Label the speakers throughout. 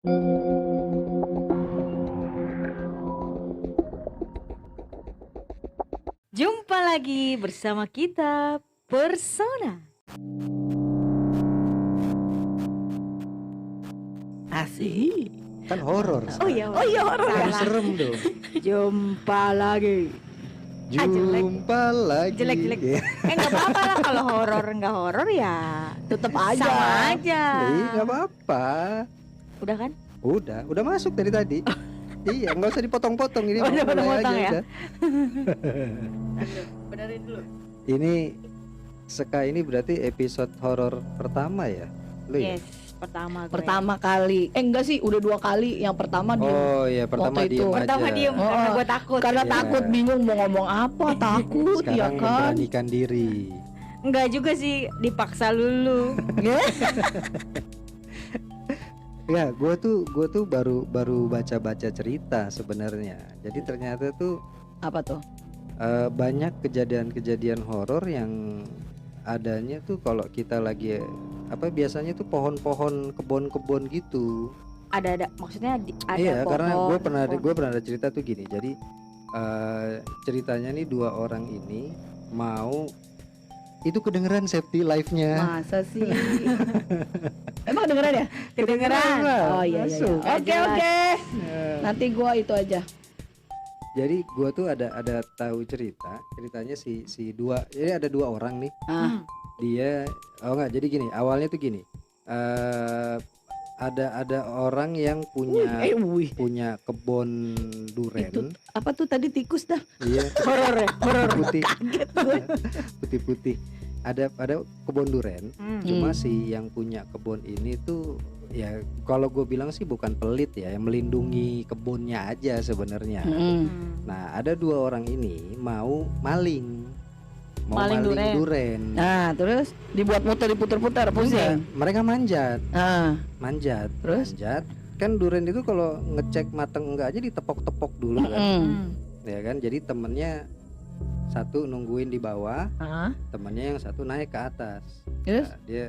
Speaker 1: Jumpa lagi bersama kita Persona.
Speaker 2: Asik.
Speaker 3: Kan horor.
Speaker 1: Oh iya,
Speaker 2: horor
Speaker 3: Kan
Speaker 2: ya.
Speaker 3: serem dong.
Speaker 2: Jumpa lagi.
Speaker 1: Ah, jelek.
Speaker 3: Jumpa lagi.
Speaker 1: Jelek-jelek.
Speaker 3: Ya.
Speaker 1: Nggak apa-apa lah kalau horor nggak horor ya
Speaker 2: Tetap aja.
Speaker 1: sama aja.
Speaker 3: Iya, nggak apa-apa.
Speaker 1: Udah kan?
Speaker 3: Udah masuk dari tadi. Iya, nggak usah dipotong-potong ini.
Speaker 1: Oh, udah
Speaker 3: mulai
Speaker 1: potong-potong
Speaker 3: aja,
Speaker 1: ya?
Speaker 3: udah.
Speaker 1: Benerin dulu.
Speaker 3: Ini Seka ini berarti episode horor pertama ya? Lu ya?
Speaker 1: Yes, pertama gue.
Speaker 2: Pertama kali. Enggak sih, udah 2 kali. Yang pertama dia.
Speaker 3: Oh iya, pertama
Speaker 2: Waktu itu.
Speaker 3: diem aja.
Speaker 1: Pertama diem karena gue takut.
Speaker 2: Karena
Speaker 3: Iya.
Speaker 2: takut, bingung mau ngomong apa, takut ya
Speaker 3: Sekarang
Speaker 2: kan.
Speaker 3: memberanikan diri.
Speaker 1: Enggak juga sih, dipaksa dulu.
Speaker 3: Ya, gue tuh baru baca cerita sebenarnya. Jadi ternyata tuh
Speaker 2: Apa tuh?
Speaker 3: banyak kejadian-kejadian horor yang adanya tuh kalau kita lagi biasanya tuh pohon-pohon kebun-kebun gitu.
Speaker 1: Ada maksudnya ada
Speaker 3: Iya,
Speaker 1: pohon.
Speaker 3: karena gue
Speaker 1: pohon.
Speaker 3: pernah ada cerita tuh gini. Jadi ceritanya nih 2 orang ini mau itu kedengeran safety live-nya.
Speaker 2: Masa sih? Emang kedengeran ya?
Speaker 1: Kedengeran.
Speaker 2: Oh iya.
Speaker 3: Masuk.
Speaker 2: Oke.
Speaker 3: Nah,
Speaker 2: Nanti gua itu aja.
Speaker 3: jadi gue tuh ada tahu ceritanya jadi ada 2 orang nih.
Speaker 2: Ah,
Speaker 3: Dia jadi gini, awalnya tuh gini. Ada orang yang punya kebun duren.
Speaker 2: Itu apa tuh tadi tikus dah?
Speaker 3: Iya,
Speaker 1: Horor ya?
Speaker 3: putih
Speaker 2: Kaget gue.
Speaker 3: putih. Ada kebun duren. Cuma
Speaker 2: Hmm.
Speaker 3: si yang punya kebun ini tuh ya kalau gue bilang sih bukan pelit ya, yang melindungi kebunnya aja sebenarnya. Nah, ada 2 orang ini mau maling
Speaker 1: Maling duren.
Speaker 3: duren.
Speaker 2: Nah, terus dibuat muter diputer-puter
Speaker 3: Enggak,
Speaker 2: pusing.
Speaker 3: mereka manjat.
Speaker 2: Terus?
Speaker 3: Manjat. Kan duren itu kalau ngecek mateng enggak aja ditepok-tepok dulu kan. Ya kan? Jadi temennya satu nungguin di bawah, temennya yang satu naik ke atas.
Speaker 2: Terus?
Speaker 3: Nah, dia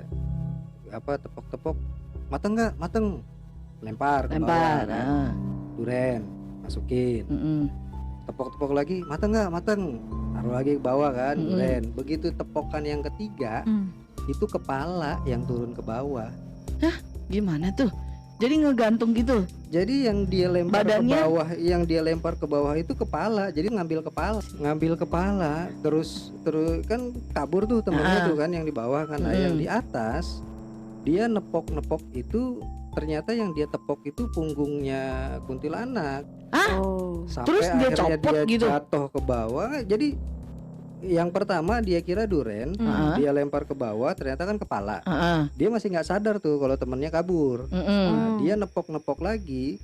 Speaker 3: tepok-tepok, mateng nggak? Mateng. Lempar ke bawah
Speaker 2: Lempar.
Speaker 3: kan. Duren masukin. Tepok-tepok lagi, mateng nggak? Mateng. Taruh lagi ke bawah kan, duren. Begitu tepokan yang ketiga, itu kepala yang turun ke bawah.
Speaker 2: Gimana tuh? Jadi ngegantung gitu.
Speaker 3: Jadi yang dia lempar
Speaker 2: Badannya?
Speaker 3: ke bawah itu kepala. Jadi ngambil kepala, terus kan kabur tuh temennya tuh kan yang di bawah kan. Nah, yang di atas dia nepok itu ternyata yang dia tepok itu punggungnya kuntilanak.
Speaker 1: Oh.
Speaker 3: Sampai
Speaker 2: Terus dia
Speaker 3: akhirnya
Speaker 2: copot
Speaker 3: dia
Speaker 2: gitu?
Speaker 3: jatuh ke bawah. Jadi yang pertama dia kira duren, dia lempar ke bawah, ternyata kan kepala. Dia masih nggak sadar tuh kalau temennya kabur. Nah, dia nepok lagi,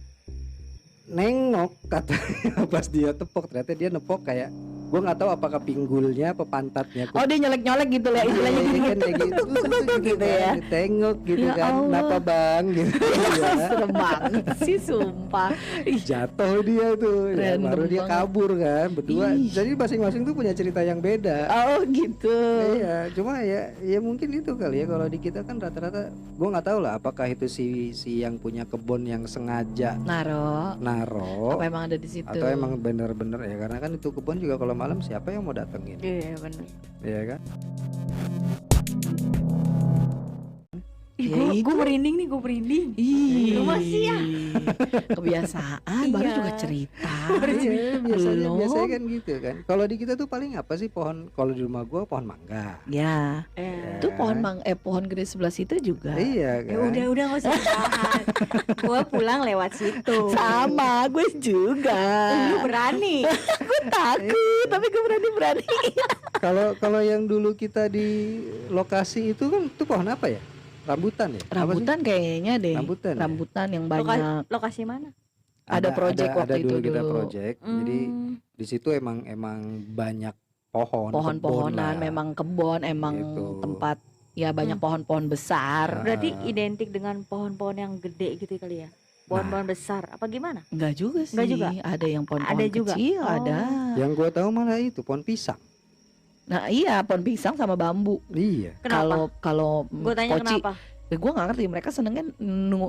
Speaker 3: nengok katanya pas dia tepok, ternyata dia nepok kayak, gue nggak tahu apakah pinggulnya apa pantatnya.
Speaker 2: Oh, dia nyelek-nyelek gitu lah istilahnya
Speaker 3: Iya,
Speaker 2: gini.
Speaker 3: kan kayak gitu
Speaker 2: Gitu ya.
Speaker 3: Ditengok gitu
Speaker 2: Ya
Speaker 3: kan,
Speaker 2: Allah.
Speaker 3: kenapa bang gitu. Ya.
Speaker 2: Serem banget sih sumpah.
Speaker 3: Jatuh dia tuh, ya,
Speaker 2: Random
Speaker 3: baru dia
Speaker 2: banget.
Speaker 3: kabur kan berdua.
Speaker 2: Ih.
Speaker 3: Jadi masing-masing tuh punya cerita yang beda.
Speaker 2: Oh gitu.
Speaker 3: Iya, cuma ya mungkin itu kali ya, kalau di kita kan rata-rata gue nggak tahu lah apakah itu si yang punya kebun yang sengaja
Speaker 2: Naro.
Speaker 3: naro
Speaker 2: Apa emang ada di situ?
Speaker 3: atau emang bener-bener ya, karena kan itu kebun juga kalau malam siapa yang mau datengin,
Speaker 1: Iya benar.
Speaker 3: ya kan?
Speaker 1: Ih,
Speaker 2: Ya
Speaker 1: gue
Speaker 2: itu.
Speaker 1: merinding nih, gue merinding.
Speaker 2: Ih,
Speaker 1: Lu masih ya?
Speaker 2: Kebiasaan, baru
Speaker 1: Iya.
Speaker 2: juga cerita.
Speaker 3: Iya, biasanya
Speaker 2: Belum.
Speaker 3: kan gitu kan. Kalau di kita tuh paling apa sih, pohon, kalau di rumah gue pohon mangga.
Speaker 2: Ya,
Speaker 1: Eh.
Speaker 2: itu pohon gede sebelah situ juga.
Speaker 3: Iya
Speaker 1: Ya
Speaker 3: kan.
Speaker 1: udah nggak usah dibahas. Gue pulang lewat situ.
Speaker 2: Sama, gue juga.
Speaker 1: Lu berani.
Speaker 2: Gue takut, tapi gue berani.
Speaker 3: Kalau yang dulu kita di lokasi itu kan tuh pohon apa ya? Rambutan ya? Apa sih?
Speaker 2: Rambutan kayaknya deh.
Speaker 3: Rambutan ya?
Speaker 2: Rambutan yang banyak.
Speaker 1: Lokasi mana?
Speaker 2: Ada project
Speaker 3: ada
Speaker 2: waktu
Speaker 3: dulu
Speaker 2: itu
Speaker 3: kita
Speaker 2: dulu.
Speaker 3: project. Jadi di situ emang banyak pohon, kebun
Speaker 2: Pohon-pohonan,
Speaker 3: lah.
Speaker 2: memang kebon, emang
Speaker 3: Gitu.
Speaker 2: tempat ya banyak pohon-pohon besar.
Speaker 1: Berarti identik dengan pohon-pohon yang gede gitu kali ya? Pohon-pohon besar apa gimana?
Speaker 2: Enggak juga sih.
Speaker 1: Enggak juga?
Speaker 2: Ada yang pohon-pohon
Speaker 1: Ada juga?
Speaker 2: kecil,
Speaker 1: Oh.
Speaker 2: ada.
Speaker 3: Yang gue tahu malah itu pohon pisang.
Speaker 2: Nah, iya, pohon pisang sama bambu.
Speaker 3: Iya.
Speaker 1: Kenapa?
Speaker 2: Kalau
Speaker 1: Gue tanya
Speaker 2: poci,
Speaker 1: kenapa?
Speaker 2: Gue nggak ngerti mereka senengnya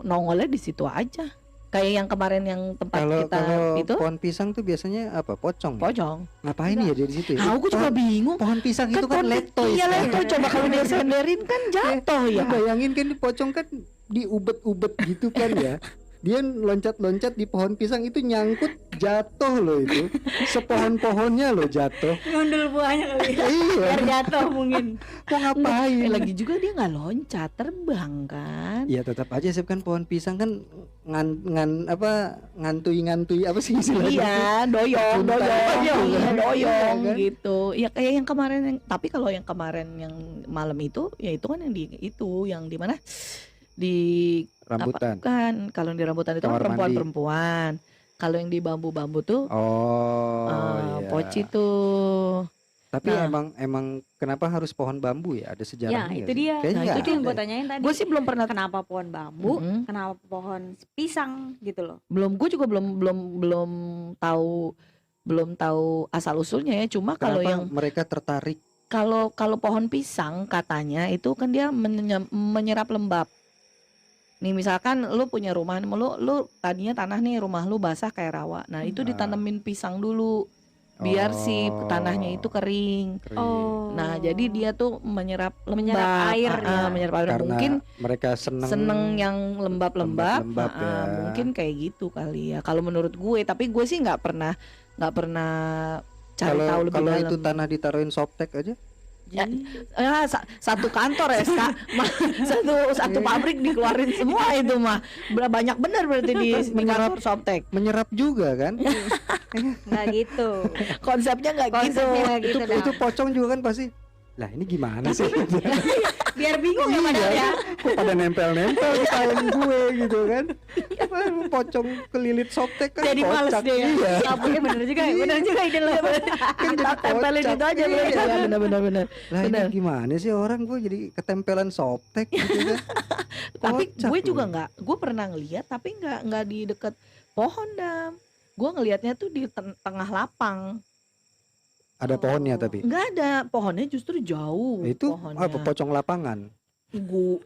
Speaker 2: nongolnya di situ aja. Kayak yang kemarin yang tempat kita
Speaker 3: Kalau
Speaker 2: itu
Speaker 3: pohon pisang tuh biasanya apa? Pocong.
Speaker 2: pocong.
Speaker 3: Ngapain ya dia di situ ya?
Speaker 2: Aku juga bingung.
Speaker 3: Pohon pisang itu kan
Speaker 2: pohon-
Speaker 3: letoy.
Speaker 2: Iya letoy. Coba kalau dia senderin kan jatuh ya.
Speaker 3: Bayangin kan di pocong kan diubet-ubet gitu kan ya. Dia loncat-loncat di pohon pisang itu nyangkut jatuh loh itu. Sepohon-pohonnya loh jatuh.
Speaker 1: Ngundul buahnya kali ya.
Speaker 3: Iya.
Speaker 1: Biar jatuh mungkin.
Speaker 3: Mau ngapain?
Speaker 2: Lagi juga dia nggak loncat, terbang kan.
Speaker 3: Ya tetap aja sih kan pohon pisang kan ngantui apa sih istilahnya?
Speaker 2: Iya, doyong,
Speaker 3: Punta
Speaker 2: doyong,
Speaker 3: gitu
Speaker 2: iya,
Speaker 3: kan.
Speaker 2: doyong
Speaker 3: Iya kan?
Speaker 2: gitu. Ya kayak yang kemarin tapi kalau yang kemarin yang malam itu, ya itu kan yang di mana? Di
Speaker 3: Rambutan.
Speaker 2: kan kalau di rambutan itu kan
Speaker 3: Kamar mandi.
Speaker 2: perempuan. Kalau yang di bambu-bambu tuh
Speaker 3: Oh, iya.
Speaker 2: poci tuh.
Speaker 3: Tapi
Speaker 2: Nah.
Speaker 3: emang kenapa harus pohon bambu ya? Ada
Speaker 1: Ya
Speaker 3: sejarahnya nggak
Speaker 1: itu
Speaker 3: sih?
Speaker 1: dia.
Speaker 3: Kayaknya
Speaker 2: Nah,
Speaker 3: nggak
Speaker 1: Itu yang
Speaker 3: ada
Speaker 1: gue
Speaker 3: ya.
Speaker 1: tanyain tadi.
Speaker 2: Gue sih belum pernah
Speaker 1: Kenapa pohon bambu?
Speaker 2: Mm-mm.
Speaker 1: Kenapa pohon pisang gitu loh?
Speaker 2: Gue juga belum tahu asal usulnya ya. Cuma kalau
Speaker 3: Kenapa
Speaker 2: yang
Speaker 3: mereka tertarik?
Speaker 2: kalau pohon pisang katanya itu kan dia menyerap lembab. Nih misalkan lu punya rumah, lu tadinya tanah nih rumah lu basah kayak rawa. Nah itu ditanemin pisang dulu biar si tanahnya itu kering.
Speaker 3: Kering.
Speaker 1: Oh.
Speaker 2: Nah jadi dia tuh menyerap lembab,
Speaker 1: Menyerap air ya.
Speaker 2: menyerap air.
Speaker 3: Karena
Speaker 2: Mungkin
Speaker 3: mereka
Speaker 2: seneng yang lembab-lembab,
Speaker 3: lembab-lembab ya.
Speaker 2: mungkin kayak gitu kali ya. Kalau menurut gue, tapi gue sih nggak pernah cari tahu lebih
Speaker 3: Kalau
Speaker 2: dalam.
Speaker 3: itu tanah ditaruhin softtek aja,
Speaker 2: Ya, satu kantor ya satu pabrik dikeluarin semua itu mah banyak bener berarti di kantor Softtek.
Speaker 3: menyerap juga kan?
Speaker 1: Nggak gitu.
Speaker 2: Konsepnya nggak gitu.
Speaker 1: Konsepnya nggak gitu.
Speaker 3: Itu
Speaker 1: Dam.
Speaker 3: pocong juga kan pasti. Lah ini gimana sih?
Speaker 1: Biar bingung ya padahal ya.
Speaker 3: Kok pada nempel-nempel di kain gue gitu kan? Apa pocong kelilit softtek kan
Speaker 1: Jadi males
Speaker 3: kocak.
Speaker 1: dia ya.
Speaker 3: Iya.
Speaker 1: Ngapain bener juga ya. Bener juga ide lo.
Speaker 2: Kita tempelin
Speaker 3: kocak.
Speaker 2: itu aja
Speaker 3: Iya.
Speaker 2: bener.
Speaker 3: Lah ini
Speaker 2: Bener.
Speaker 3: gimana sih orang gue jadi ketempelan softtek gitu kan?
Speaker 2: Tapi
Speaker 3: Kocak
Speaker 2: gue juga
Speaker 3: loh.
Speaker 2: nggak, gue pernah ngeliat tapi nggak di deket pohon Dam. Gue ngelihatnya tuh di tengah lapang.
Speaker 3: Ada pohonnya tapi.
Speaker 2: Nggak ada, pohonnya justru jauh.
Speaker 3: Itu
Speaker 2: pohonnya.
Speaker 3: apa pocong lapangan?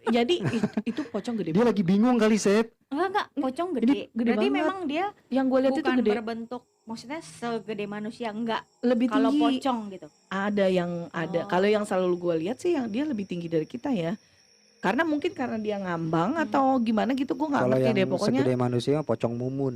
Speaker 2: Jadi itu pocong gede
Speaker 3: Dia
Speaker 2: banget.
Speaker 3: lagi bingung kali, Sep.
Speaker 1: Enggak, pocong
Speaker 2: Ini
Speaker 1: gede.
Speaker 2: gede
Speaker 1: Berarti
Speaker 2: banget.
Speaker 1: memang dia
Speaker 2: Yang gue lihat itu
Speaker 1: bukan
Speaker 2: gede,
Speaker 1: berbentuk, maksudnya segede manusia, enggak.
Speaker 2: lebih
Speaker 1: Kalau
Speaker 2: tinggi.
Speaker 1: pocong gitu.
Speaker 2: Ada yang ada.
Speaker 1: Oh.
Speaker 2: Kalau yang selalu gue lihat sih yang dia lebih tinggi dari kita ya. Karena mungkin karena dia ngambang atau gimana gitu, gue nggak
Speaker 3: Kalau
Speaker 2: ngerti
Speaker 3: yang
Speaker 2: deh pokoknya.
Speaker 3: segede manusia mah pocong mumun.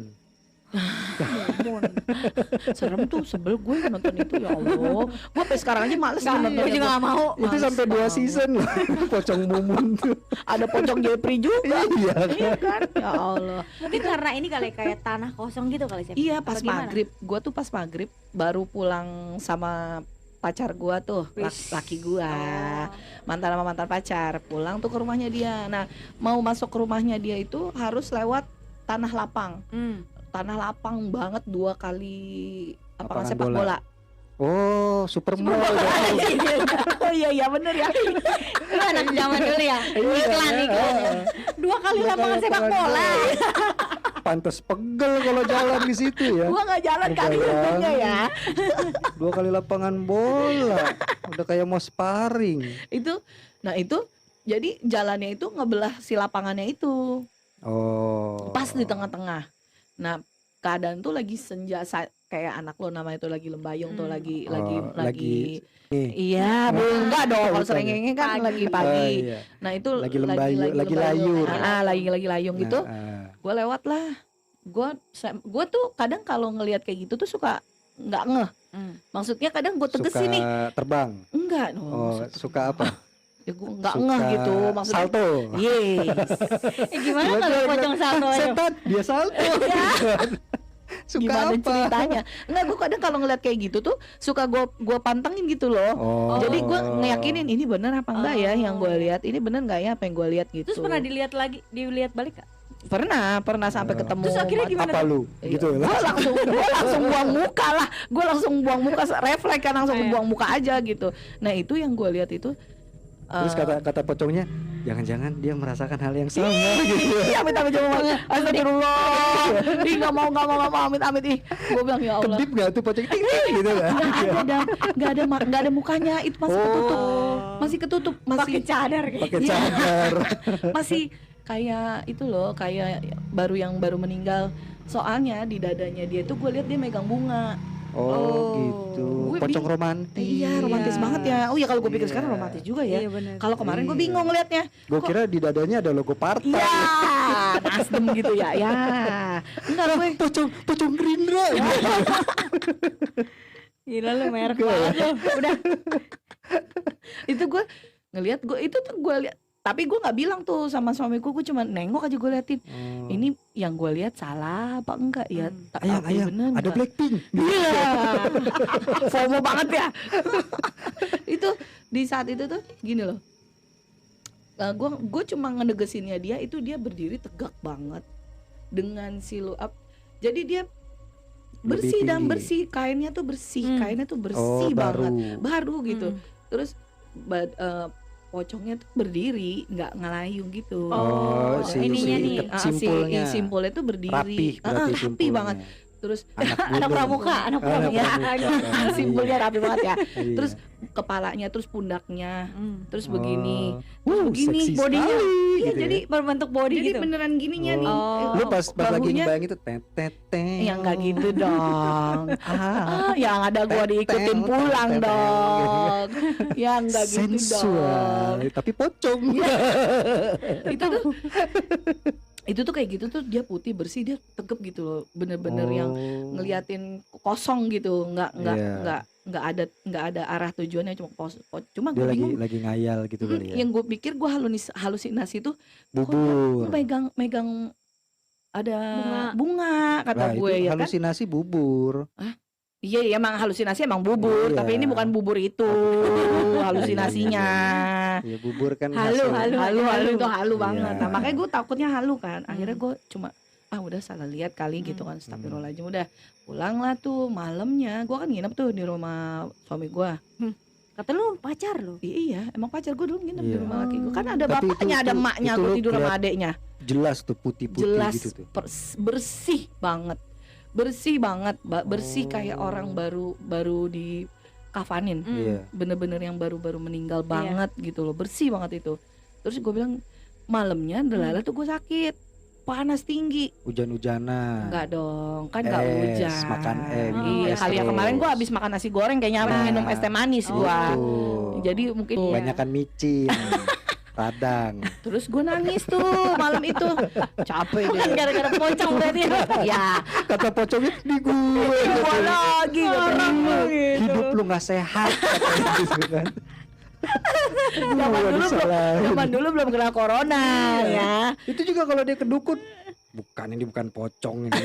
Speaker 2: Serem tuh, sebel gue nonton itu ya Allah. Gue sampai sekarang aja males
Speaker 1: Enggak,
Speaker 2: nonton
Speaker 1: gue juga gak mau.
Speaker 3: Itu
Speaker 2: Males
Speaker 3: sampai 2
Speaker 2: banget.
Speaker 3: season loh. Pocong mumun tuh.
Speaker 2: Ada pocong Jepri juga.
Speaker 3: Iya.
Speaker 2: Iya kan? Ya Allah.
Speaker 1: Mungkin karena ini kali kayak tanah kosong gitu kali sih.
Speaker 2: Iya pas
Speaker 1: Apa gimana?
Speaker 2: maghrib. Gue tuh pas maghrib baru pulang sama pacar gua tuh,
Speaker 1: Wis.
Speaker 2: laki gua.
Speaker 1: Oh.
Speaker 2: Mantan pacar, pulang tuh ke rumahnya dia. Nah, mau masuk ke rumahnya dia itu harus lewat tanah lapang. Tanah lapang banget 2 kali
Speaker 3: Lapangan
Speaker 2: sepak
Speaker 3: bola.
Speaker 2: bola.
Speaker 3: Oh, Supermall.
Speaker 2: Oh iya bener ya.
Speaker 1: Lu anak zaman dulu ya. Iklan. 2 kali lapangan sepak bola.
Speaker 3: Pantes pegel kalau jalan di situ ya.
Speaker 2: Gua nggak jalan kaki
Speaker 3: Bayangin.
Speaker 2: untungnya ya.
Speaker 3: 2 kali lapangan bola. Udah kayak mau sparring.
Speaker 2: Itu jadi jalannya itu ngebelah si lapangannya itu.
Speaker 3: Oh.
Speaker 2: Pas di tengah-tengah. Nah, keadaan tuh lagi senja kayak anak lo namanya itu lagi lembayung tuh lagi
Speaker 3: lagi
Speaker 2: iya, enggak dong kalau serengenge kan lagi pagi.
Speaker 3: iya.
Speaker 2: Nah, itu
Speaker 3: Lagi lembayung, lagi layur.
Speaker 2: lagi layung gitu.
Speaker 3: Nah,
Speaker 2: Gue lewat lah. Gue tuh kadang kalau ngelihat kayak gitu tuh suka nggak ngeh. Maksudnya kadang gue tegesin
Speaker 3: suka
Speaker 2: nih.
Speaker 3: terbang.
Speaker 2: Enggak,
Speaker 3: Oh, suka apa?
Speaker 2: Ya gue nggak
Speaker 3: Suka
Speaker 2: ngeh gitu maksudnya.
Speaker 3: salto.
Speaker 2: Yes.
Speaker 1: Gimana kalau pocong salto aja?
Speaker 3: Setan, dia salto. Suka
Speaker 2: Gimana
Speaker 3: apa?
Speaker 2: ceritanya? Enggak, gue kadang kalau ngeliat kayak gitu tuh suka gue pantengin gitu loh.
Speaker 3: Oh.
Speaker 2: Jadi gue ngeyakinin ini bener apa enggak ya yang gue lihat, ini bener nggak ya apa yang gue lihat gitu.
Speaker 1: Terus pernah dilihat balik gak?
Speaker 2: Pernah sampai ketemu.
Speaker 1: Terus akhirnya gimana?
Speaker 3: Apa lu?
Speaker 2: Iya.
Speaker 3: Gitu ya.
Speaker 2: Gue langsung buang muka lah. Gue langsung buang muka, refleks kan langsung
Speaker 1: Iya.
Speaker 2: buang muka aja gitu. Nah itu yang gue lihat itu.
Speaker 3: Terus kata pocongnya, jangan-jangan dia merasakan hal yang sama gitu.
Speaker 2: Iya, amit-amit banget. Astagfirullah. Ih, enggak mau amit-amit ih. Gue bilang ya Allah.
Speaker 3: Kedip nggak tuh pocong ting ting gitu kan?
Speaker 2: Nggak ada mukanya, itu masih ketutup. Masih ketutup, masih
Speaker 1: Pakai cadar kayak.
Speaker 3: Pakai cadar.
Speaker 2: masih kayak itu loh, kayak baru meninggal. Soalnya di dadanya dia tuh gue lihat dia megang bunga.
Speaker 3: Oh gitu.
Speaker 2: Gue
Speaker 3: Pocong romantis.
Speaker 2: Iya, romantis banget ya. Oh ya, kalau gue pikir sekarang romantis juga ya.
Speaker 1: Iya, bener.
Speaker 2: Kalau kemarin gue
Speaker 3: Iya.
Speaker 2: bingung liatnya.
Speaker 3: Gue kira di dadanya ada logo partai.
Speaker 2: Iya, Nasdem gitu ya. Ya. Enggak gue.
Speaker 3: Pocong Gerindra.
Speaker 1: Gila lu merek banget lu. Udah.
Speaker 2: Itu gue ngelihat, gue lihat. Tapi gue nggak bilang tuh sama suamiku, gue cuma nengok aja, gue liatin. Ini yang gue lihat salah apa enggak ya?
Speaker 3: Ayang,
Speaker 2: Bener
Speaker 3: ada
Speaker 2: nggak?
Speaker 3: Blackpink.
Speaker 2: Iya. FOMO banget ya. Itu di saat itu tuh gini loh. Gue cuma ngenegesinnya dia, itu dia berdiri tegak banget dengan siluap. Jadi dia bersih dan
Speaker 3: tinggi.
Speaker 2: bersih, kainnya tuh bersih banget, baru gitu. Terus pocongnya tuh berdiri, nggak ngelayung gitu.
Speaker 1: ininya nih,
Speaker 3: simpulnya.
Speaker 2: Simpulnya tuh berdiri,
Speaker 3: Rapih
Speaker 2: rapi banget. Terus
Speaker 1: Anak pramuka.
Speaker 2: simpulnya rapi banget ya.
Speaker 3: Iya.
Speaker 2: Terus kepalanya, terus pundaknya, terus
Speaker 3: Oh.
Speaker 2: begini,
Speaker 3: Seksi
Speaker 2: begini bodinya.
Speaker 3: sekali,
Speaker 1: Iya,
Speaker 3: gitu ya.
Speaker 1: jadi berbentuk body
Speaker 2: Jadi
Speaker 1: gitu.
Speaker 2: beneran gininya nih.
Speaker 3: Lu pas lagi
Speaker 2: bahunya-
Speaker 3: ngebayang itu tet.
Speaker 2: Ya nggak gitu dong. Yang ada gua diikutin
Speaker 3: Teteng,
Speaker 2: pulang
Speaker 3: teteng,
Speaker 2: dong. Ya nggak gitu
Speaker 3: sensual,
Speaker 2: dong.
Speaker 3: tapi pocong.
Speaker 2: Itu tuh kayak gitu tuh, dia putih bersih, dia tegep gitu loh, bener-bener yang ngeliatin kosong gitu,
Speaker 3: Iya.
Speaker 2: nggak ada arah tujuannya, cuma
Speaker 3: Dia
Speaker 2: gue bingung.
Speaker 3: lagi ngayal gitu kali ya.
Speaker 2: Yang gue pikir gue halusinasi tuh, kok
Speaker 3: Bubur.
Speaker 2: megang ada bunga kata
Speaker 3: Nah,
Speaker 2: gue
Speaker 3: itu
Speaker 2: ya kan.
Speaker 3: halusinasi bubur.
Speaker 2: Iya, emang halusinasi emang bubur,
Speaker 3: Iya.
Speaker 2: tapi ini bukan bubur itu halusinasinya.
Speaker 3: Iya, bubur kan
Speaker 1: Halu,
Speaker 3: hasil-
Speaker 2: Halu itu halu banget.
Speaker 3: Iya.
Speaker 2: Nah, makanya gue takutnya halu kan. Akhirnya gue cuma udah salah lihat kali gitu kan. Astagfirullahaladzim. Udah pulang lah tuh malamnya. Gue kan nginep tuh di rumah suami gue.
Speaker 1: Kata lu pacar lu.
Speaker 2: Iya, emang pacar gue dulu nginep di
Speaker 3: Iya.
Speaker 2: rumah laki gue. Kan ada
Speaker 3: Tapi
Speaker 2: bapaknya, ada
Speaker 3: itu
Speaker 2: emaknya,
Speaker 3: lu
Speaker 2: gue tidur sama
Speaker 3: kelihatan
Speaker 2: adeknya.
Speaker 3: Jelas tuh putih-putih
Speaker 2: Jelas
Speaker 3: gitu tuh.
Speaker 2: bersih banget. Bersih banget, bersih kayak
Speaker 3: Oh.
Speaker 2: orang baru di kafanin.
Speaker 3: Iya.
Speaker 2: Bener-bener yang baru-baru meninggal
Speaker 1: Iya.
Speaker 2: banget gitu loh, bersih banget itu. Terus gue bilang malamnya delala tuh gue sakit, panas tinggi.
Speaker 3: Hujan-hujanan.
Speaker 2: Enggak dong, kan nggak
Speaker 3: Es,
Speaker 2: hujan.
Speaker 3: makan minum
Speaker 2: Iya,
Speaker 3: es
Speaker 2: kali ya
Speaker 3: terus.
Speaker 2: kemarin gue habis makan nasi goreng kayaknya
Speaker 3: Nah,
Speaker 2: minum es teh manis gue.
Speaker 3: Tuh.
Speaker 2: Jadi mungkin
Speaker 3: Banyakan micin. Radang.
Speaker 2: terus gue nangis tuh malam itu, capek deh.
Speaker 1: Gara-gara pocong berarti ya.
Speaker 2: Ya,
Speaker 3: Kata pocongnya di gue.
Speaker 2: gue lagi katanya.
Speaker 3: Hidup lu nggak sehat katanya gitu kan.
Speaker 2: Zaman dulu belum kena corona ya.
Speaker 3: Itu juga kalau dia kedukun, bukan pocong ini.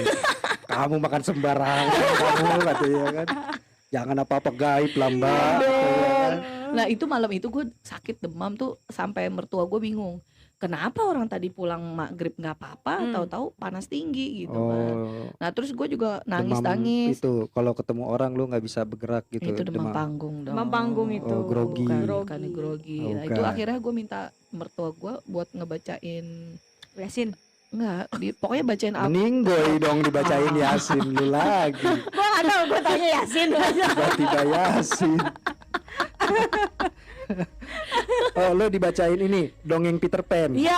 Speaker 3: Kamu makan sembarangan kamu katanya kan. Jangan apa-apa gaib lah Mbak. Katanya kan.
Speaker 2: Nah itu malam itu gue sakit demam tuh sampai mertua gue bingung. Kenapa orang tadi pulang maghrib nggak apa-apa, tahu-tahu panas tinggi gitu kan. Nah terus gue juga
Speaker 3: Demam
Speaker 2: nangis.
Speaker 3: itu kalau ketemu orang lu nggak bisa bergerak gitu.
Speaker 2: Itu demam panggung dong.
Speaker 1: Demam panggung itu.
Speaker 3: Oh, grogi.
Speaker 2: Bukan grogi.
Speaker 3: Oh,
Speaker 2: Nah itu
Speaker 3: bukan.
Speaker 2: akhirnya gue minta mertua gue buat ngebacain.
Speaker 1: Yasin.
Speaker 2: Enggak, pokoknya bacain apa.
Speaker 3: Meninggoy dong dibacain Yasin lu lagi.
Speaker 1: Gua enggak tahu, gua tanya Yasin.
Speaker 3: Tiba-tiba Yasin. Oh lo dibacain ini dongeng Peter Pan.
Speaker 2: Iya,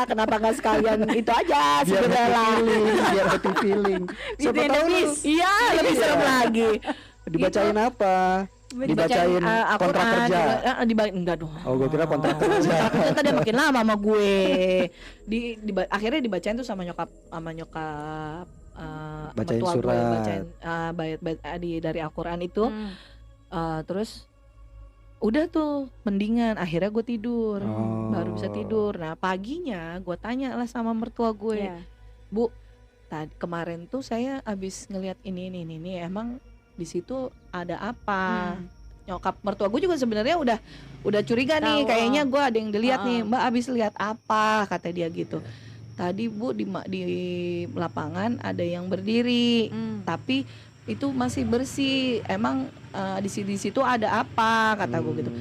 Speaker 2: kenapa nggak sekalian itu aja
Speaker 3: Biar happy
Speaker 2: sebenarnya.
Speaker 3: feeling, biar happy feeling. Siapa
Speaker 1: Itu
Speaker 3: tahu lu
Speaker 2: Iya, lebih serem lagi.
Speaker 3: dibacain apa? Dibacain kontrak kerja.
Speaker 2: Enggak dong.
Speaker 3: Oh gue kira kontrak kerja.
Speaker 2: Ternyata dia makin lama sama gue. Akhirnya dibacain tuh sama nyokap
Speaker 3: Bacain
Speaker 2: mertua gue,
Speaker 3: surat.
Speaker 2: bacain dari Al-Quran itu. Terus udah tuh mendingan, akhirnya gue tidur.
Speaker 3: Oh.
Speaker 2: Baru bisa tidur. Nah paginya gue tanya lah sama mertua gue,
Speaker 1: Iya.
Speaker 2: Bu, kemarin tuh saya abis ngelihat ini emang di situ ada apa? Nyokap mertua gue juga sebenarnya udah curiga nih,
Speaker 1: Tahu,
Speaker 2: kayaknya gue ada yang dilihat nih.
Speaker 1: Ah.
Speaker 2: Mbak abis lihat apa? Kata dia gitu. Tadi Bu di lapangan ada yang berdiri, tapi itu masih bersih. Emang di situ ada apa? Kata gue gitu.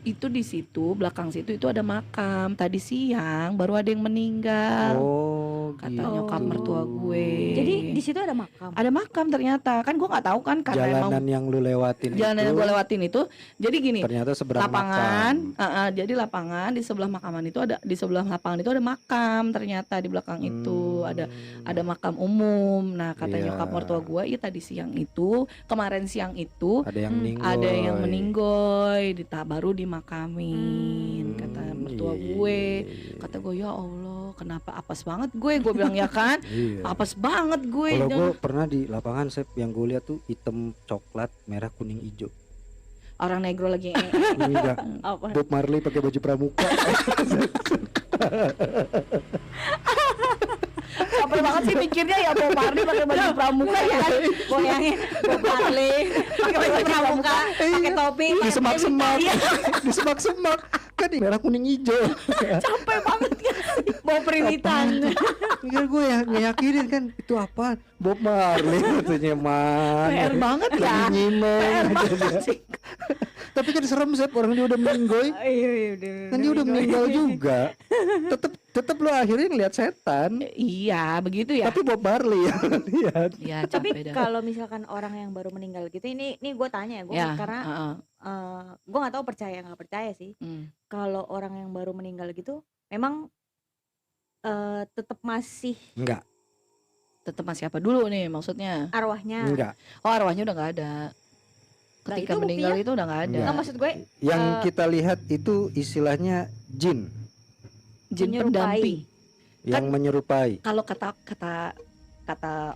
Speaker 2: itu di situ belakang situ itu ada makam. Tadi siang baru ada yang meninggal.
Speaker 3: Oh,
Speaker 2: Kata
Speaker 3: gitu.
Speaker 2: nyokap mertua gue.
Speaker 1: Jadi di situ ada makam.
Speaker 2: Ada makam ternyata. Kan gue nggak tahu kan karena
Speaker 3: Jalanan yang lu lewatin
Speaker 2: jalanan
Speaker 3: itu
Speaker 2: yang gue lewatin itu. Jadi gini.
Speaker 3: ternyata seberang
Speaker 2: Lapangan.
Speaker 3: makam.
Speaker 2: Jadi lapangan di sebelah makaman itu ada, di sebelah lapangan itu ada makam ternyata di belakang itu ada makam umum. Nah kata
Speaker 3: Iya.
Speaker 2: nyokap mertua gue, ya tadi siang itu, kemarin siang itu
Speaker 3: Ada yang meninggoy.
Speaker 2: ada yang meninggoy, baru dimakamin. Kata mertua gue, kata gue ya Allah, kenapa apes banget gue bilang ya kan,
Speaker 3: Iya.
Speaker 2: apes banget gue.
Speaker 3: Kalau gue pernah di lapangan Sep, yang gue lihat tuh hitam, coklat, merah, kuning, hijau.
Speaker 2: Orang negro lagi
Speaker 3: Enggak.
Speaker 1: Apa?
Speaker 3: Bob Marley pakai baju pramuka.
Speaker 2: Capek banget sih mikirnya ya, Bob Marley pakai baju pramuka ya.
Speaker 1: Goyangin Bob Marley pakai baju pramuka, pakai topi,
Speaker 3: Di semak-semak.
Speaker 2: Iya.
Speaker 3: Di semak-semak. Kan di merah, kuning, hijau.
Speaker 2: Capek banget kan.
Speaker 1: bawa perilitan.
Speaker 3: Mikir gue ya ngeyakinin kan itu apa? Bob Marley katanya man.
Speaker 2: PR banget ya.
Speaker 3: Lagi nyimeng.
Speaker 2: PR banget sih.
Speaker 3: Tapi kan serem Sep, orang dia udah meninggoy.
Speaker 1: Iya,
Speaker 3: Kan dia udah meninggal juga. Tetep lo akhirnya ngeliat setan.
Speaker 2: Iya, begitu ya.
Speaker 3: Tapi Bob Marley ya lihat.
Speaker 2: Iya,
Speaker 1: Tapi
Speaker 2: capek dah.
Speaker 1: kalau misalkan orang yang baru meninggal gitu, ini gue tanya ya, gue
Speaker 2: Ya,
Speaker 1: karena gue nggak tahu percaya nggak percaya sih. Kalau orang yang baru meninggal gitu, memang tetap masih
Speaker 3: Enggak.
Speaker 2: Tetap masih apa dulu nih maksudnya?
Speaker 1: arwahnya.
Speaker 3: Enggak.
Speaker 2: Oh, arwahnya udah nggak ada. Ketika
Speaker 1: itu
Speaker 2: meninggal
Speaker 1: buktinya?
Speaker 2: itu udah nggak ada.
Speaker 3: Nggak.
Speaker 1: Nggak, maksud gue
Speaker 3: Yang kita lihat itu istilahnya jin
Speaker 2: Jin
Speaker 1: menyerupai.
Speaker 2: pendamping.
Speaker 3: yang menyerupai.
Speaker 2: Kalau kata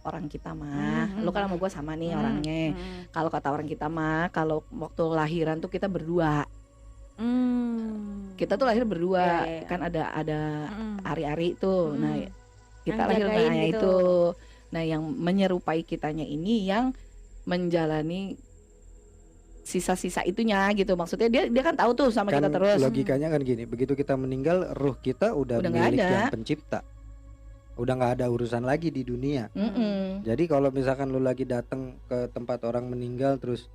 Speaker 2: orang kita mah, lu kan sama gue sama nih orangnya. Kalau kata orang kita mah, kalau waktu lahiran tuh kita berdua. Kita tuh lahir berdua,
Speaker 1: Iya.
Speaker 2: kan ada ari-ari tuh. Nah, kita
Speaker 1: Yang
Speaker 2: lahir
Speaker 1: jagain
Speaker 2: nah
Speaker 1: gitu.
Speaker 2: itu. Nah, yang menyerupai kitanya ini yang menjalani sisa-sisa itunya gitu. Maksudnya dia kan tahu tuh sama
Speaker 3: Kan
Speaker 2: kita terus.
Speaker 3: logikanya kan gini, begitu kita meninggal ruh kita udah
Speaker 2: Udah nggak
Speaker 3: milik
Speaker 2: ada.
Speaker 3: yang pencipta. Udah nggak ada urusan lagi di dunia. Jadi kalau misalkan lu lagi datang ke tempat orang meninggal terus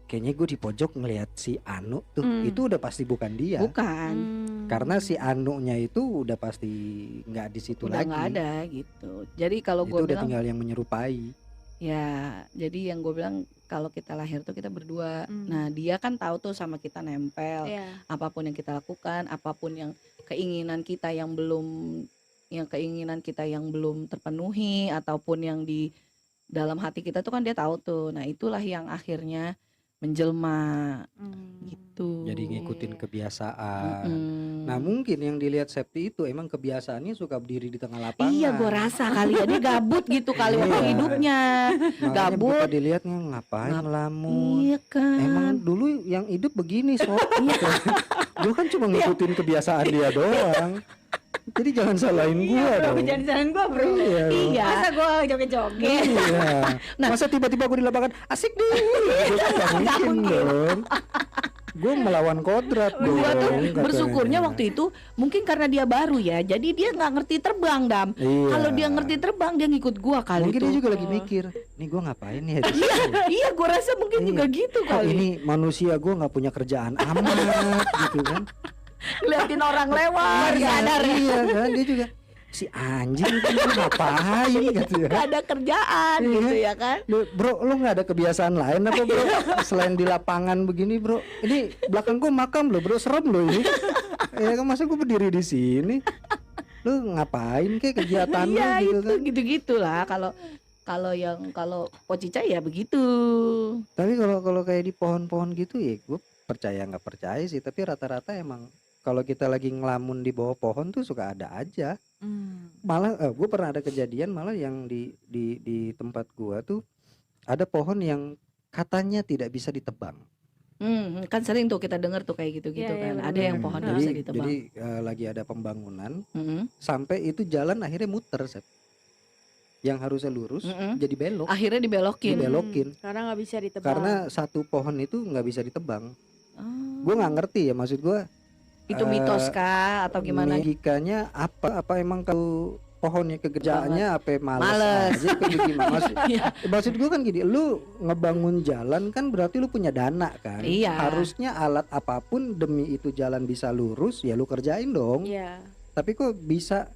Speaker 3: kayaknya gue di pojok ngelihat si Anu tuh, itu udah pasti bukan dia.
Speaker 2: Bukan.
Speaker 3: Karena si Anunya itu udah pasti nggak di situ
Speaker 2: Udah
Speaker 3: lagi.
Speaker 2: nggak ada gitu. Jadi kalau
Speaker 3: Itu
Speaker 2: gue
Speaker 3: udah
Speaker 2: bilang
Speaker 3: tinggal yang menyerupai.
Speaker 2: ya, jadi yang gue bilang kalau kita lahir tuh kita berdua. Nah, dia kan tahu tuh sama kita nempel.
Speaker 1: Iya.
Speaker 2: Apapun yang kita lakukan, apapun yang keinginan kita yang belum terpenuhi ataupun yang di dalam hati kita tuh kan dia tahu tuh. Nah, itulah yang akhirnya menjelma gitu.
Speaker 3: Jadi ngikutin kebiasaan.
Speaker 2: Mm-mm.
Speaker 3: Nah mungkin yang dilihat Septi itu emang kebiasaannya suka berdiri di tengah lapangan.
Speaker 2: Iya, gue rasa kali ya dia gabut gitu kali
Speaker 3: Iya.
Speaker 2: waktu hidupnya.
Speaker 3: Makanya
Speaker 2: gabut.
Speaker 3: buka dilihatnya ngapain ngelamun.
Speaker 2: Iya kan.
Speaker 3: Emang dulu yang hidup begini sob. Gue kan cuma ngikutin kebiasaan dia doang. Jadi jangan salahin gua dong.
Speaker 1: Jangan salahin gue bro.
Speaker 3: Iya.
Speaker 2: Iya.
Speaker 1: Masa gue joget-joget.
Speaker 3: Iya.
Speaker 2: Nah.
Speaker 3: Masa tiba-tiba gue di lapangan asik deh. Gue kan gak mungkin dong. Gue melawan kodrat dong.
Speaker 2: Gua tuh
Speaker 3: katanya.
Speaker 2: bersyukurnya waktu itu mungkin karena dia baru ya, jadi dia nggak ngerti terbang, Dam.
Speaker 3: Iya.
Speaker 2: Kalau dia ngerti terbang dia ngikut gua kali
Speaker 3: Mungkin
Speaker 2: itu.
Speaker 3: dia juga lagi mikir, nih gue ngapain ya di
Speaker 2: Iya,
Speaker 3: sini?
Speaker 2: iya, gua rasa mungkin juga gitu
Speaker 3: Kok
Speaker 2: kali.
Speaker 3: ini manusia gue nggak punya kerjaan amat gitu kan?
Speaker 2: Ngeliatin orang lewat,
Speaker 1: Baru sadar ya.
Speaker 3: Iya kan dia juga si anjing kan lu ngapain gitu ya.
Speaker 2: nggak ada kerjaan
Speaker 3: Iya.
Speaker 2: gitu ya kan.
Speaker 3: Bro, lu nggak ada kebiasaan lain apa bro? Selain di lapangan begini bro. Ini belakang gue makam loh bro, serem loh ini. Ya kan masa gue berdiri di sini. Lu ngapain kayak kegiatan lu
Speaker 2: Iya
Speaker 3: gitu
Speaker 2: itu
Speaker 3: kan?
Speaker 2: gitu-gitu lah. Kalau Pocica ya begitu.
Speaker 3: Tapi kalau kayak di pohon-pohon gitu ya gue percaya nggak percaya sih. Tapi rata-rata emang kalau kita lagi ngelamun di bawah pohon tuh suka ada aja. Malah gue pernah ada kejadian malah yang di tempat gue tuh ada pohon yang katanya tidak bisa ditebang.
Speaker 2: Kan sering tuh kita dengar tuh kayak gitu-gitu
Speaker 1: Iya,
Speaker 2: kan.
Speaker 1: iya,
Speaker 2: Ada yang
Speaker 1: benar.
Speaker 2: pohon nggak bisa
Speaker 3: Jadi
Speaker 2: ditebang.
Speaker 3: lagi ada pembangunan
Speaker 2: Mm-mm.
Speaker 3: sampai itu jalan akhirnya muter Sep. Yang harusnya lurus jadi belok.
Speaker 2: Akhirnya dibelokin.
Speaker 3: Dibelokin.
Speaker 1: Karena nggak bisa ditebang.
Speaker 3: Karena satu pohon itu nggak bisa ditebang.
Speaker 2: Oh.
Speaker 3: Gue nggak ngerti ya maksud gue.
Speaker 2: Itu mitos kah atau gimana?
Speaker 3: Logikanya apa emang kalau pohonnya kegerjaannya apa males
Speaker 2: Males.
Speaker 3: aja apa gimana
Speaker 2: Iya.
Speaker 3: maksud gue kan gini, lu ngebangun jalan kan berarti lu punya dana kan.
Speaker 2: Iya.
Speaker 3: Harusnya alat apapun demi itu jalan bisa lurus ya lu kerjain dong.
Speaker 1: Iya.
Speaker 3: Tapi kok bisa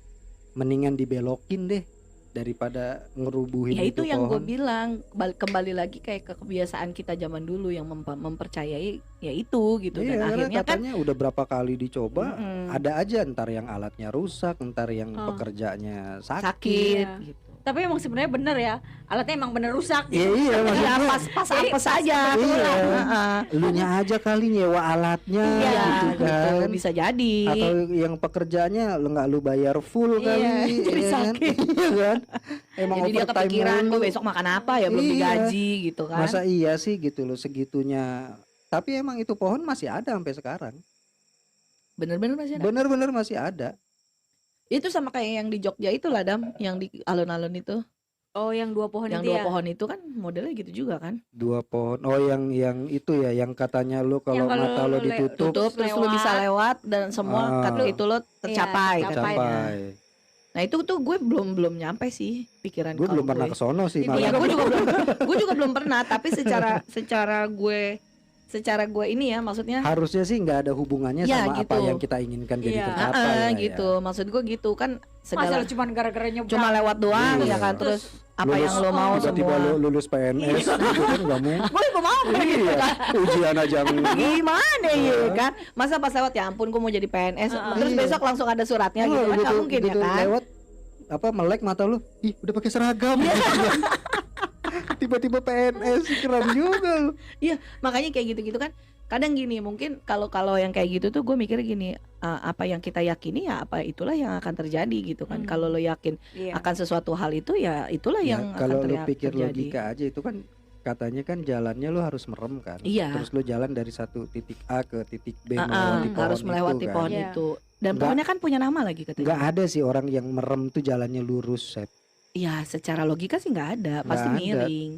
Speaker 3: mendingan dibelokin deh daripada ngerubuhin
Speaker 2: Ya itu yang gue
Speaker 3: pohon.
Speaker 2: bilang, kembali lagi kayak ke kebiasaan kita zaman dulu yang mempercayai ya itu gitu.
Speaker 3: Iya,
Speaker 2: Dan
Speaker 3: karena
Speaker 2: akhirnya kan
Speaker 3: katanya udah berapa kali dicoba,
Speaker 2: mm-mm,
Speaker 3: ada aja ntar yang alatnya rusak, ntar yang
Speaker 1: Oh.
Speaker 3: pekerjanya sakit.
Speaker 2: sakit
Speaker 1: Iya.
Speaker 2: gitu.
Speaker 1: Tapi emang sebenarnya bener ya, alatnya emang bener rusak
Speaker 3: Iya
Speaker 1: gitu.
Speaker 3: iya maksud
Speaker 2: Ya
Speaker 3: gue,
Speaker 2: pas
Speaker 1: Jadi
Speaker 2: apa
Speaker 1: pas
Speaker 2: saja.
Speaker 3: kebetulan.
Speaker 2: Heeh.
Speaker 3: elunya aja kali nyewa alatnya
Speaker 2: Iya
Speaker 3: gitu
Speaker 2: gitu,
Speaker 3: kan.
Speaker 2: bisa jadi.
Speaker 3: Atau yang pekerjaannya nggak lu bayar full
Speaker 1: Iya,
Speaker 3: kali,
Speaker 2: jadi
Speaker 3: ya kan?
Speaker 2: sakit.
Speaker 3: Iya kan? Emang
Speaker 2: Jadi dia
Speaker 3: overtime
Speaker 2: kepikiran gue
Speaker 3: mulu.
Speaker 2: besok makan apa ya, belum
Speaker 3: Iya.
Speaker 2: digaji gitu kan.
Speaker 3: Masa iya sih gitu loh segitunya. Tapi emang itu pohon masih ada sampai sekarang.
Speaker 2: Bener-bener masih ada.
Speaker 3: Bener-bener masih ada.
Speaker 2: Itu sama kayak yang di Jogja itu lah Dam, yang di alun-alun itu.
Speaker 1: Oh, yang 2 pohon
Speaker 2: Yang
Speaker 1: itu
Speaker 2: 2
Speaker 1: ya.
Speaker 2: pohon itu kan modelnya gitu juga kan.
Speaker 3: 2 pohon. Oh yang itu ya yang katanya lu kalau
Speaker 1: Yang kalau
Speaker 3: mata lo
Speaker 1: lu
Speaker 3: ditutup
Speaker 2: Tutup terus lu bisa lewat dan semua
Speaker 3: Ah.
Speaker 2: itu lo tercapai
Speaker 1: Iya,
Speaker 2: katanya.
Speaker 3: capai.
Speaker 2: Nah itu tuh gue belum nyampe sih pikiran
Speaker 3: Gue
Speaker 2: kalau
Speaker 3: belum pernah ke sono sih.
Speaker 1: Iya,
Speaker 2: Iya,
Speaker 3: malah.
Speaker 2: gue juga belum pernah, tapi secara gue ini ya, maksudnya
Speaker 3: Harusnya sih nggak ada hubungannya
Speaker 2: Ya,
Speaker 3: sama apa
Speaker 2: gitu.
Speaker 3: yang kita inginkan jadi
Speaker 1: Iya.
Speaker 3: tercapai lah ya.
Speaker 2: gitu. Maksud gue gitu kan
Speaker 1: Masalah
Speaker 2: segala
Speaker 1: cuman gara-gara nyebrang.
Speaker 2: cuma lewat doang
Speaker 3: Iya.
Speaker 2: ya kan, terus apa
Speaker 3: Lulus-
Speaker 2: yang lo mau
Speaker 3: Tiba-tiba
Speaker 2: semua.
Speaker 3: lu lulus PNS gitu kan nggak mungkin.
Speaker 2: Gue mau kayak gitu
Speaker 3: Iya,
Speaker 2: kan.
Speaker 3: ujian aja enggak.
Speaker 2: Gimana ya
Speaker 3: Iya.
Speaker 2: kan? Masa pas lewat ya ampun gue mau jadi PNS, terus
Speaker 3: Iya.
Speaker 2: besok langsung ada suratnya gitu kan, nggak mungkin ya kan?
Speaker 3: Lewat apa melek mata lu, ih udah pakai seragam. Tiba-tiba PNS keren juga lu.
Speaker 2: Iya, makanya kayak gitu-gitu kan. Kadang gini, mungkin kalau yang kayak gitu tuh gue mikir gini, apa yang kita yakini ya apa itulah yang akan terjadi gitu kan. Kalau lo yakin
Speaker 1: Iya.
Speaker 2: akan sesuatu hal itu ya itulah
Speaker 3: Ya,
Speaker 2: yang
Speaker 3: kalau
Speaker 2: akan
Speaker 3: lu pikir
Speaker 2: terjadi.
Speaker 3: logika aja itu kan katanya kan jalannya lu harus merem kan.
Speaker 2: Iya.
Speaker 3: Terus lu jalan dari satu titik A ke titik B
Speaker 2: Heeh,
Speaker 3: melewati pohon
Speaker 2: harus melewati
Speaker 3: itu kan.
Speaker 2: pohon
Speaker 1: Iya.
Speaker 2: itu. Dan
Speaker 3: Nggak-
Speaker 2: pohonnya kan punya nama lagi katanya.
Speaker 3: Nggak ada sih orang yang merem tuh jalannya lurus, Sep.
Speaker 2: Iya, secara logika sih nggak ada, pasti
Speaker 3: Nggak ada.
Speaker 2: miring.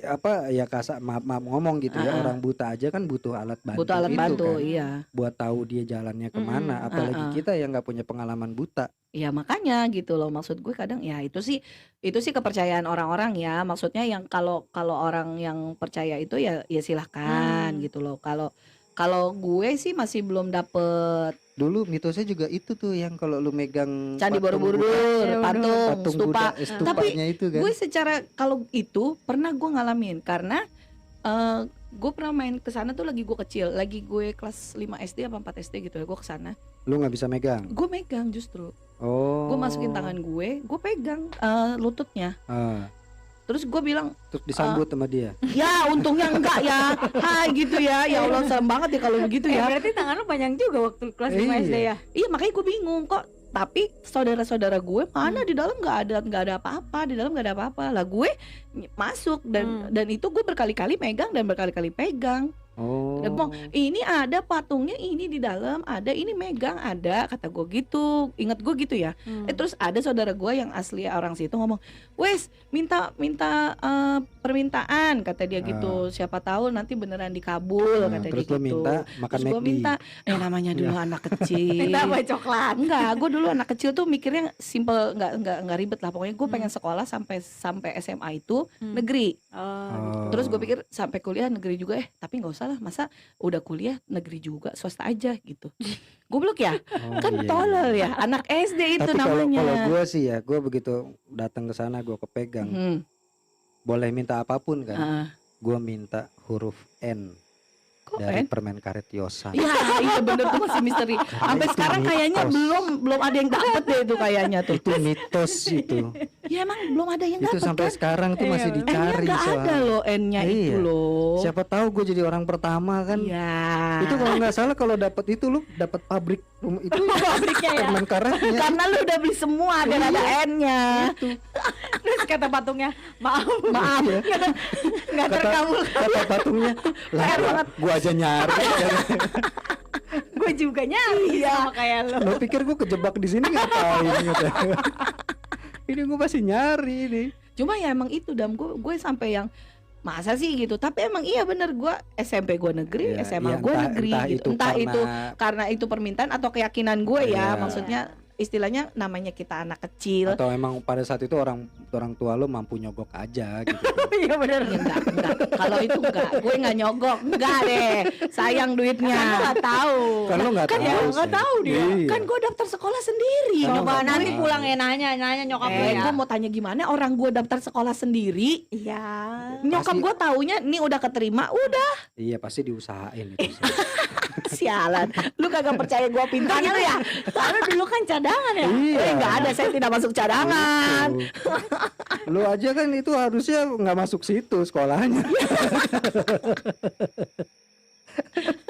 Speaker 3: Apa ya maaf ngomong gitu ya,
Speaker 2: Ah.
Speaker 3: orang buta aja kan butuh alat bantu
Speaker 2: Butuh alat
Speaker 3: gitu
Speaker 2: bantu,
Speaker 3: kan,
Speaker 2: iya.
Speaker 3: buat tahu dia jalannya kemana.
Speaker 1: Mm-mm.
Speaker 3: Apalagi
Speaker 2: Ah.
Speaker 3: kita yang nggak punya pengalaman buta.
Speaker 2: Ya makanya gitu loh, maksud gue kadang ya itu sih kepercayaan orang-orang ya, maksudnya yang kalau orang yang percaya itu ya silahkan gitu loh. Kalau gue sih masih belum dapet
Speaker 3: Dulu mitosnya juga itu tuh yang kalau lu megang
Speaker 2: Candi
Speaker 3: patung
Speaker 2: Borobudur,
Speaker 1: Iya,
Speaker 2: patung,
Speaker 3: patung
Speaker 2: stupa.
Speaker 3: Buddha, stupanya itu kan.
Speaker 2: Gue secara kalau itu pernah gue ngalamin karena gue pernah main ke sana tuh lagi gue kecil, lagi gue kelas 5 SD apa 4 SD gitu ya, gue ke sana.
Speaker 3: Lu nggak bisa megang.
Speaker 2: Gue megang justru.
Speaker 3: Oh.
Speaker 2: Gue masukin tangan gue pegang lututnya.
Speaker 3: Ah,
Speaker 2: Terus gue bilang,
Speaker 3: terus disambut sama dia.
Speaker 2: ya untungnya enggak ya. Hai gitu ya. Ya Allah serem banget ya kalau begitu ya.
Speaker 1: Berarti tangan lu panjang juga waktu kelas 5
Speaker 3: Iya.
Speaker 1: SD ya.
Speaker 2: Iya makanya gue bingung kok. Tapi saudara-saudara gue mana di dalam nggak ada apa-apa, di dalam nggak ada apa-apa. Lah gue masuk dan itu gue berkali-kali megang dan berkali-kali pegang.
Speaker 3: Oh.
Speaker 2: Dan ngomong, ini ada patungnya, ini di dalam ada, ini megang ada, kata gue gitu. Ingat gue gitu ya. Terus ada saudara gue yang asli orang situ ngomong, wes minta permintaan, kata dia gitu. Siapa tahu nanti beneran dikabul,
Speaker 3: Nah,
Speaker 2: kata dia
Speaker 3: terus
Speaker 2: gitu.
Speaker 3: lu minta makan
Speaker 2: Terus gue
Speaker 3: McD.
Speaker 2: minta, namanya dulu anak kecil.
Speaker 1: Minta apa coklat?
Speaker 2: Enggak, gue dulu anak kecil tuh mikirnya simple, nggak ribet lah. Pokoknya gue pengen sekolah sampai SMA itu negeri.
Speaker 1: Oh.
Speaker 2: Terus gue pikir sampai kuliah negeri juga, tapi nggak usah lah, masa udah kuliah negeri juga, swasta aja gitu. Goblok ya,
Speaker 3: Oh,
Speaker 2: kan
Speaker 3: iya,
Speaker 2: tolol
Speaker 3: iya.
Speaker 2: ya, anak SD itu
Speaker 3: Tapi kalau
Speaker 2: namanya.
Speaker 3: gue sih ya, gue begitu datang ke sana gue kepegang,
Speaker 2: Hmm,
Speaker 3: boleh minta apapun kan.
Speaker 2: ah.
Speaker 3: Gue minta huruf N
Speaker 2: Kok
Speaker 3: dari
Speaker 2: N?
Speaker 3: permen karet Yosan.
Speaker 2: Ya iya bener tuh masih misteri. Sampai
Speaker 3: itu
Speaker 2: sekarang kayaknya
Speaker 3: mitos.
Speaker 2: belum ada yang dapet deh itu kayaknya tuh.
Speaker 3: Itu mitos itu.
Speaker 2: Ya emang belum ada yang
Speaker 3: Itu
Speaker 2: dapet
Speaker 3: sampai
Speaker 2: kan.
Speaker 3: sekarang tuh masih
Speaker 1: Iya,
Speaker 2: N-nya
Speaker 3: dicari
Speaker 2: nggak ada
Speaker 3: soalnya.
Speaker 2: loh, N-nya itu
Speaker 3: Iya.
Speaker 2: loh.
Speaker 3: Siapa tahu gue jadi orang pertama kan.
Speaker 2: Iya.
Speaker 3: Itu kalau nggak salah kalau dapat itu lu dapat pabrik itu
Speaker 1: Pabriknya ya.
Speaker 3: permen karetnya.
Speaker 2: Karena lu udah beli semua biar ada N-nya.
Speaker 1: Terus kata patungnya, maaf,
Speaker 2: Maaf.
Speaker 3: Iya.
Speaker 1: nggak
Speaker 3: Kata,
Speaker 1: terkabul.
Speaker 3: kata patungnya, lah gue aja nyari.
Speaker 1: Gue juga nyari sama kayak lo.
Speaker 3: Lo pikir gue kejebak di sini ngapain gitu. Ini gue masih nyari nih.
Speaker 2: Cuma ya emang itu gue sampai yang masa sih gitu. Tapi emang iya bener, gue SMP gue negeri,
Speaker 3: Ya,
Speaker 2: SMA
Speaker 3: ya,
Speaker 2: gue negeri gitu. Entah itu
Speaker 3: karena
Speaker 2: karena itu permintaan atau keyakinan gue
Speaker 3: Iya.
Speaker 2: ya. Maksudnya istilahnya namanya kita anak kecil.
Speaker 3: Atau emang pada saat itu orang tua lo mampu nyogok aja gitu.
Speaker 1: Iya benar.
Speaker 2: Enggak. Kalau itu enggak, gue nggak nyogok, enggak deh. Sayang duitnya.
Speaker 1: Kan nggak tahu.
Speaker 3: Kan lo nggak
Speaker 2: Kan
Speaker 3: tahu.
Speaker 2: ya
Speaker 3: Sep.
Speaker 1: nggak tahu dia.
Speaker 3: Iya.
Speaker 2: Kan gue daftar sekolah sendiri.
Speaker 3: Kan
Speaker 1: Coba
Speaker 3: nggak
Speaker 1: nanti
Speaker 3: tahu.
Speaker 1: pulang ya nanya nyokap gue ya.
Speaker 2: Gue mau tanya gimana orang gue daftar sekolah sendiri.
Speaker 1: Iya.
Speaker 2: Nyokap
Speaker 3: Pasti-
Speaker 2: gue taunya nih udah keterima, udah.
Speaker 3: Iya pasti diusahain itu. Sep.
Speaker 2: Sialan. Lu kagak percaya gue pintar gitu ya?
Speaker 1: Karena dulu kan cadangan ya.
Speaker 3: Iya.
Speaker 2: Enggak ada, saya tidak masuk cadangan.
Speaker 3: Gitu. Lu aja kan itu harusnya nggak masuk situ sekolahnya.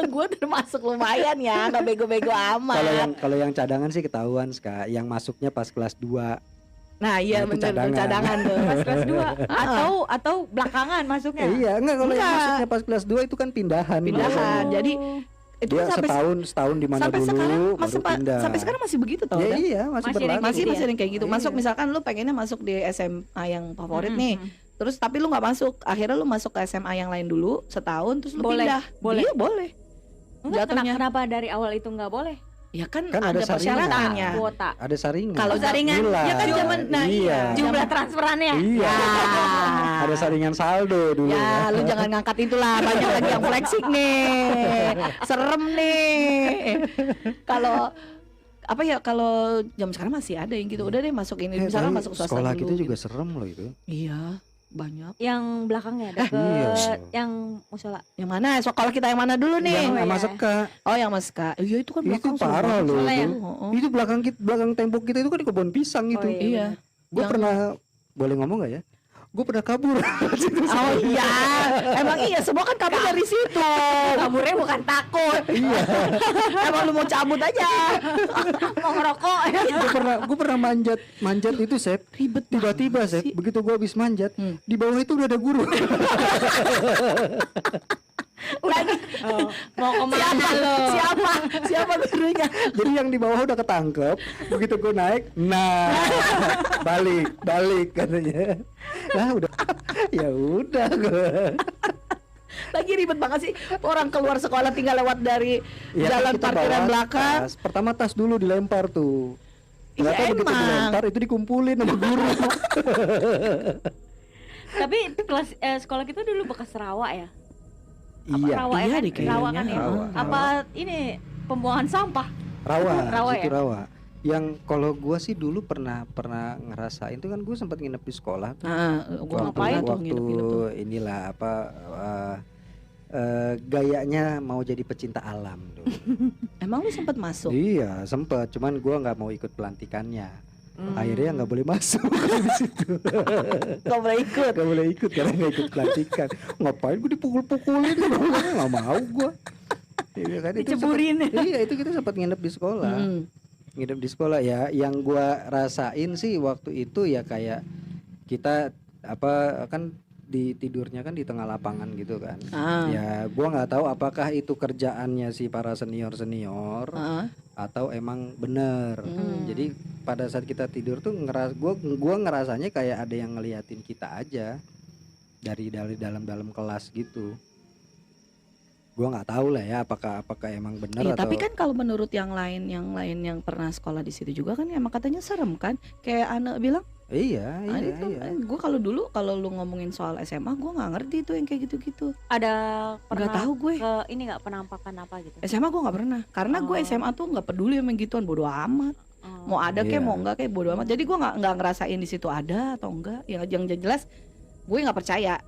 Speaker 2: Gue udah masuk lumayan ya, nggak bego-bego amat.
Speaker 3: Kalau yang cadangan sih ketahuan Ska, yang masuknya pas kelas 2.
Speaker 2: Nah iya
Speaker 3: Nah, itu
Speaker 2: bener tuh, cadangan tuh.
Speaker 1: Pas kelas 2 atau belakangan masuknya.
Speaker 3: Iya, enggak kalau yang
Speaker 2: Enggak.
Speaker 3: masuknya pas kelas 2 itu kan pindahan.
Speaker 2: Pindahan.
Speaker 3: biasanya.
Speaker 2: Jadi itu
Speaker 3: Dia
Speaker 2: kan sampai
Speaker 3: setahun di mana
Speaker 2: sampai
Speaker 3: dulu
Speaker 2: sekarang
Speaker 3: baru pindah.
Speaker 2: sampai sekarang masih begitu tau
Speaker 3: Ya
Speaker 2: Dan?
Speaker 3: iya, masih
Speaker 1: Masih
Speaker 3: berlaku.
Speaker 2: Masih
Speaker 1: gitu
Speaker 2: masih
Speaker 1: ya?
Speaker 2: ada yang kayak gitu. Masuk
Speaker 3: Iya.
Speaker 2: misalkan lu pengennya masuk di SMA yang favorit nih.
Speaker 1: Mm-mm.
Speaker 2: Terus tapi lu nggak masuk, akhirnya lu masuk ke SMA yang lain dulu setahun terus lu
Speaker 1: Boleh,
Speaker 2: pindah.
Speaker 1: boleh.
Speaker 2: Iya boleh.
Speaker 1: Enggak,
Speaker 2: Jatuhnya.
Speaker 1: kenapa dari awal itu nggak boleh?
Speaker 2: Ya kan,
Speaker 3: Kan ada
Speaker 2: ada persyaratannya.
Speaker 1: Kuota.
Speaker 3: Ada saringan.
Speaker 2: Kalau
Speaker 1: saringan,
Speaker 3: Gila.
Speaker 2: ya kan zaman nah
Speaker 3: iya.
Speaker 1: Jumlah transferannya.
Speaker 3: Iya. Ada saringan saldo dulu.
Speaker 2: Ya, lu jangan ngangkat itulah, banyak lagi yang flexing nih. Serem nih. Kalau apa ya kalau jam sekarang masih ada yang gitu. Udah deh masuk ini, misalkan
Speaker 3: tapi
Speaker 2: masuk swasta
Speaker 3: sekolah
Speaker 2: dulu.
Speaker 3: kita juga
Speaker 2: gitu.
Speaker 3: serem loh itu.
Speaker 2: Iya, banyak.
Speaker 1: Yang belakangnya deket
Speaker 3: Iya.
Speaker 1: yang musola.
Speaker 2: Yang mana? Sekolah kita yang mana dulu nih?
Speaker 3: Yang
Speaker 1: Oh,
Speaker 3: sama
Speaker 1: iya.
Speaker 3: Seka.
Speaker 2: Oh, yang Mas Kak. Iya, itu kan
Speaker 3: Itu
Speaker 2: belakang serem
Speaker 3: parah
Speaker 2: banget.
Speaker 3: loh
Speaker 1: Soalnya
Speaker 3: itu.
Speaker 1: ya?
Speaker 2: Oh,
Speaker 3: Itu belakang tembok kita itu kan di kebun pisang itu.
Speaker 1: Oh,
Speaker 2: iya.
Speaker 3: Gue
Speaker 2: Yang-
Speaker 3: pernah boleh ngomong gak ya? Gue pernah kabur.
Speaker 2: Oh iya, emang iya semua kan kabur dari situ.
Speaker 1: Kaburnya bukan takut,
Speaker 3: Iya.
Speaker 2: Emang lu mau cabut aja.
Speaker 1: mau ngerokok.
Speaker 3: Gue pernah manjat itu Sep.
Speaker 2: Ribet
Speaker 3: Tiba-tiba Sep,
Speaker 2: sih.
Speaker 3: begitu gue habis manjat,
Speaker 2: Hmm.
Speaker 3: di bawah itu udah ada guru.
Speaker 2: Lagi
Speaker 1: Mau kemana lo?
Speaker 2: siapa gurunya?
Speaker 3: Jadi yang di bawah udah ketangkep, begitu gue naik, nah balik katanya. Nah udah, ya udah gue.
Speaker 2: Lagi ribet banget sih. Orang keluar sekolah tinggal lewat dari
Speaker 3: Ya,
Speaker 2: jalan
Speaker 3: kita
Speaker 2: parkiran
Speaker 3: bawa
Speaker 2: belakang.
Speaker 3: tas. Pertama tas dulu dilempar tuh.
Speaker 2: Iya,
Speaker 3: Ternyata begitu
Speaker 2: emang.
Speaker 3: dilempar itu dikumpulin sama guru.
Speaker 1: Tapi sekolah kita dulu bekas rawa ya.
Speaker 3: Iya,
Speaker 1: Rawa
Speaker 2: Iya
Speaker 1: ya kan?
Speaker 2: deh kayaknya.
Speaker 1: Rawa kan ya.
Speaker 3: Rawa.
Speaker 1: Apa ini pembuangan sampah?
Speaker 3: rawa,
Speaker 1: ya?
Speaker 3: situ rawa. Yang kalau gua sih dulu pernah ngerasain itu kan gue sempat nginep di sekolah tuh.
Speaker 2: Nah, gua ngapain tuh nginep-nginep tuh?
Speaker 3: Inilah apa gayanya mau jadi pecinta alam dulu.
Speaker 2: Emang lu sempat masuk?
Speaker 3: Iya sempet, cuman gua nggak mau ikut pelantikannya. Akhirnya nggak boleh masuk di situ.
Speaker 2: Gak boleh ikut.
Speaker 3: Gak boleh ikut karena nggak ikut pelantikan. Ngapain gue dipukul-pukulin? Nggak mau gue. Iya kan itu
Speaker 1: Diceburin.
Speaker 3: iya itu kita sempat nginep di sekolah. Nginep di sekolah ya. Yang gua rasain sih waktu itu ya kayak kita apa kan di tidurnya kan di tengah lapangan gitu kan. Ya gua nggak tahu apakah itu kerjaannya si para senior atau emang bener. Jadi pada saat kita tidur tuh gua ngerasanya kayak ada yang ngeliatin kita aja dari dalam kelas gitu. Gua nggak tahu lah ya apakah emang bener
Speaker 2: Iya,
Speaker 3: atau
Speaker 2: tapi kan kalau menurut yang lain yang pernah sekolah di situ juga kan emang katanya serem kan? Kayak Ana bilang,
Speaker 3: iya.
Speaker 2: gue kalau dulu kalau lu ngomongin soal SMA, gue nggak ngerti tuh yang kayak gitu-gitu.
Speaker 1: Ada
Speaker 2: Nggak
Speaker 1: pernah
Speaker 2: tahu gue.
Speaker 1: ke ini nggak penampakan apa gitu?
Speaker 2: SMA gue nggak pernah, karena gue
Speaker 1: Oh.
Speaker 2: SMA tuh nggak peduli sama gituan, bodo amat.
Speaker 1: Oh.
Speaker 2: Mau ada kayak
Speaker 3: Iya.
Speaker 2: mau enggak kayak bodo amat. Jadi gue nggak ngerasain di situ ada atau enggak. Yang jelas gue nggak percaya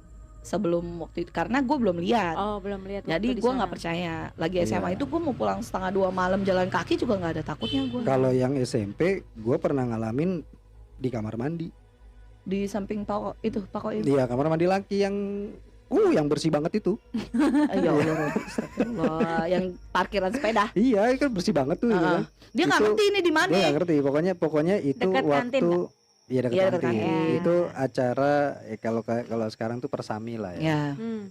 Speaker 2: sebelum waktu itu karena gue belum lihat.
Speaker 1: Oh, belum lihat.
Speaker 2: Jadi
Speaker 1: waktu di
Speaker 2: gue
Speaker 1: sana.
Speaker 2: nggak percaya. Lagi SMA
Speaker 3: Iya.
Speaker 2: itu gue mau pulang 1:30 malam jalan kaki juga nggak ada takutnya gue.
Speaker 3: Kalau yang SMP gue pernah ngalamin di kamar mandi.
Speaker 2: Di samping Pako itu.
Speaker 3: Iya kamar mandi laki yang bersih banget itu.
Speaker 2: Ya Allah, astagfirullah. Yang parkiran sepeda.
Speaker 3: Iya kan bersih banget tuh. Gitu kan.
Speaker 2: Dia nggak
Speaker 3: Itu-
Speaker 2: ngerti ini di mana.
Speaker 3: Gue nggak ngerti. Pokoknya itu
Speaker 1: Dekat kantin
Speaker 3: waktu iya dekat
Speaker 2: Iya, dekat
Speaker 3: kantin.
Speaker 1: kantin.
Speaker 3: Itu acara kalau sekarang tuh persami lah ya.
Speaker 2: Ya.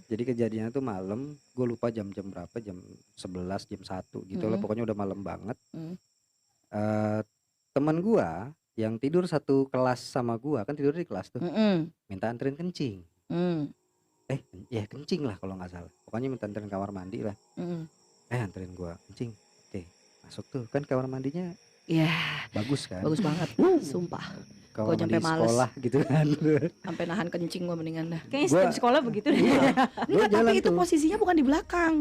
Speaker 3: Jadi kejadiannya tuh malam. Gue lupa jam berapa. Jam 11 jam 1 gitu lah. Pokoknya udah malam banget. Teman gue yang tidur satu kelas sama gue kan tidur di kelas tuh. Minta anterin kencing. Ya kencing lah kalau nggak salah. Pokoknya minta anterin kamar mandi lah. Anterin gua kencing. Oke, masuk tuh kan kamar mandinya
Speaker 2: Iya,
Speaker 3: Bagus kan?
Speaker 2: bagus banget, sumpah.
Speaker 3: Kalau
Speaker 2: Gua nyampe
Speaker 3: di
Speaker 2: males.
Speaker 3: sekolah gitu kan.
Speaker 2: Sampai nahan kencing gua mendingan dah.
Speaker 1: Kayaknya
Speaker 3: Gua-
Speaker 1: setiap sekolah begitu deh.
Speaker 3: Iya,
Speaker 2: Enggak,
Speaker 3: Gua
Speaker 2: tapi
Speaker 3: jalan
Speaker 2: itu
Speaker 3: tuh.
Speaker 2: posisinya bukan di belakang.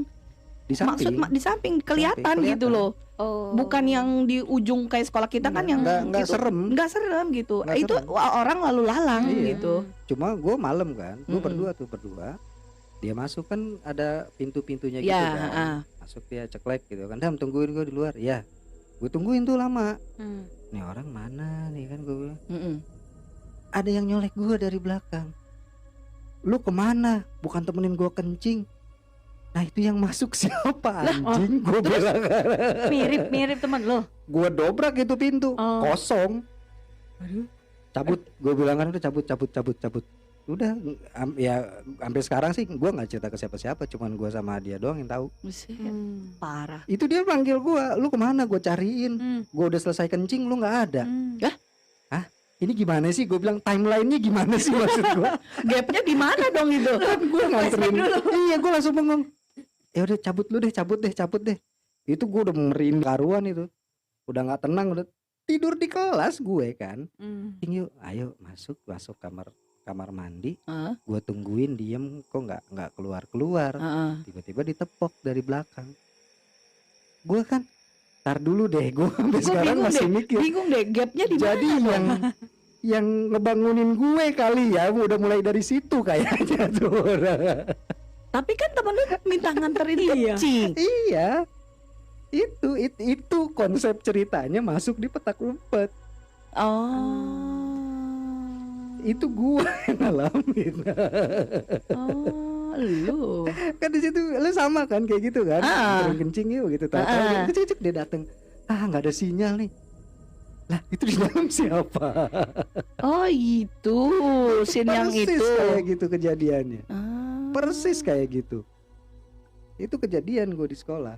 Speaker 3: Di samping.
Speaker 2: Di samping kelihatan gitu
Speaker 3: kelihatan.
Speaker 2: loh.
Speaker 1: Oh.
Speaker 2: Bukan yang di ujung kayak sekolah kita kan yang
Speaker 3: nggak
Speaker 2: gitu.
Speaker 3: serem.
Speaker 2: Nggak serem gitu.
Speaker 3: Nggak
Speaker 2: Itu
Speaker 3: serem.
Speaker 2: orang lalu lalang
Speaker 3: Iya.
Speaker 2: gitu.
Speaker 3: Cuma gue malam kan, gue
Speaker 2: Mm-mm.
Speaker 3: berdua. Dia masuk kan ada pintu-pintunya gitu
Speaker 2: Ya,
Speaker 3: kan. Masuk dia ceklek gitu kan. Dam, tungguin gue di luar. Ya, gue tungguin tuh lama.
Speaker 1: Hmm.
Speaker 3: Nih orang mana nih kan gue bilang.
Speaker 2: Mm-mm.
Speaker 3: Ada yang nyolek gue dari belakang. Lu kemana? Bukan temenin gue kencing. Nah itu yang masuk siapa anjing? Gue bilang.
Speaker 1: Mirip teman lo.
Speaker 3: Gue dobrak itu pintu,
Speaker 1: Oh.
Speaker 3: kosong.
Speaker 1: Aduh.
Speaker 3: Cabut, gue bilang kan udah cabut. Udah, ya sampai sekarang sih gue nggak cerita ke siapa-siapa, cuman gue sama dia doang yang tahu.
Speaker 2: Buset,
Speaker 1: Hmm.
Speaker 2: parah.
Speaker 3: Itu dia panggil gue, lu kemana? Gue cariin,
Speaker 1: Hmm.
Speaker 3: gue udah selesai kencing, lu nggak ada.
Speaker 1: Hmm.
Speaker 3: Ini gimana sih? Gue bilang timelinenya gimana sih maksud gue?
Speaker 2: Gapnya di mana dong itu?
Speaker 3: Gue nganterin. Iya, gue langsung bengong. Ya udah cabut deh. Itu gue udah meriin karuan itu, udah nggak tenang, udah tidur di kelas gue kan.
Speaker 1: Hmm.
Speaker 3: Yuk, ayo masuk kamar mandi.
Speaker 2: Heeh.
Speaker 3: Gue tungguin diem, kok nggak keluar.
Speaker 2: Heeh.
Speaker 3: Tiba-tiba ditepok dari belakang. Gue kan, tar dulu deh, gue sampai
Speaker 2: Gua
Speaker 3: sekarang
Speaker 2: bingung
Speaker 3: masih
Speaker 2: deh,
Speaker 3: mikir.
Speaker 2: Bingung deh, gapnya di
Speaker 3: Jadi
Speaker 2: mana?
Speaker 3: yang ngebangunin gue kali ya, udah mulai dari situ kayaknya tuh.
Speaker 2: Tapi kan temen lu minta nganterin
Speaker 1: Iya.
Speaker 2: kencing.
Speaker 3: Iya, itu konsep ceritanya masuk di petak umpet.
Speaker 2: Oh.
Speaker 3: Itu gue yang ngalamin.
Speaker 2: Oh, lu.
Speaker 3: Kan di situ lu sama kan kayak gitu kan, sering kencing yuk gitu, kecik dia dateng, nggak ada sinyal nih. Lah itu di dalam siapa?
Speaker 2: Oh, itu scene yang
Speaker 3: Persis
Speaker 2: itu.
Speaker 3: kayak gitu kejadiannya,
Speaker 2: Ah.
Speaker 3: persis kayak gitu. Itu kejadian gue di sekolah.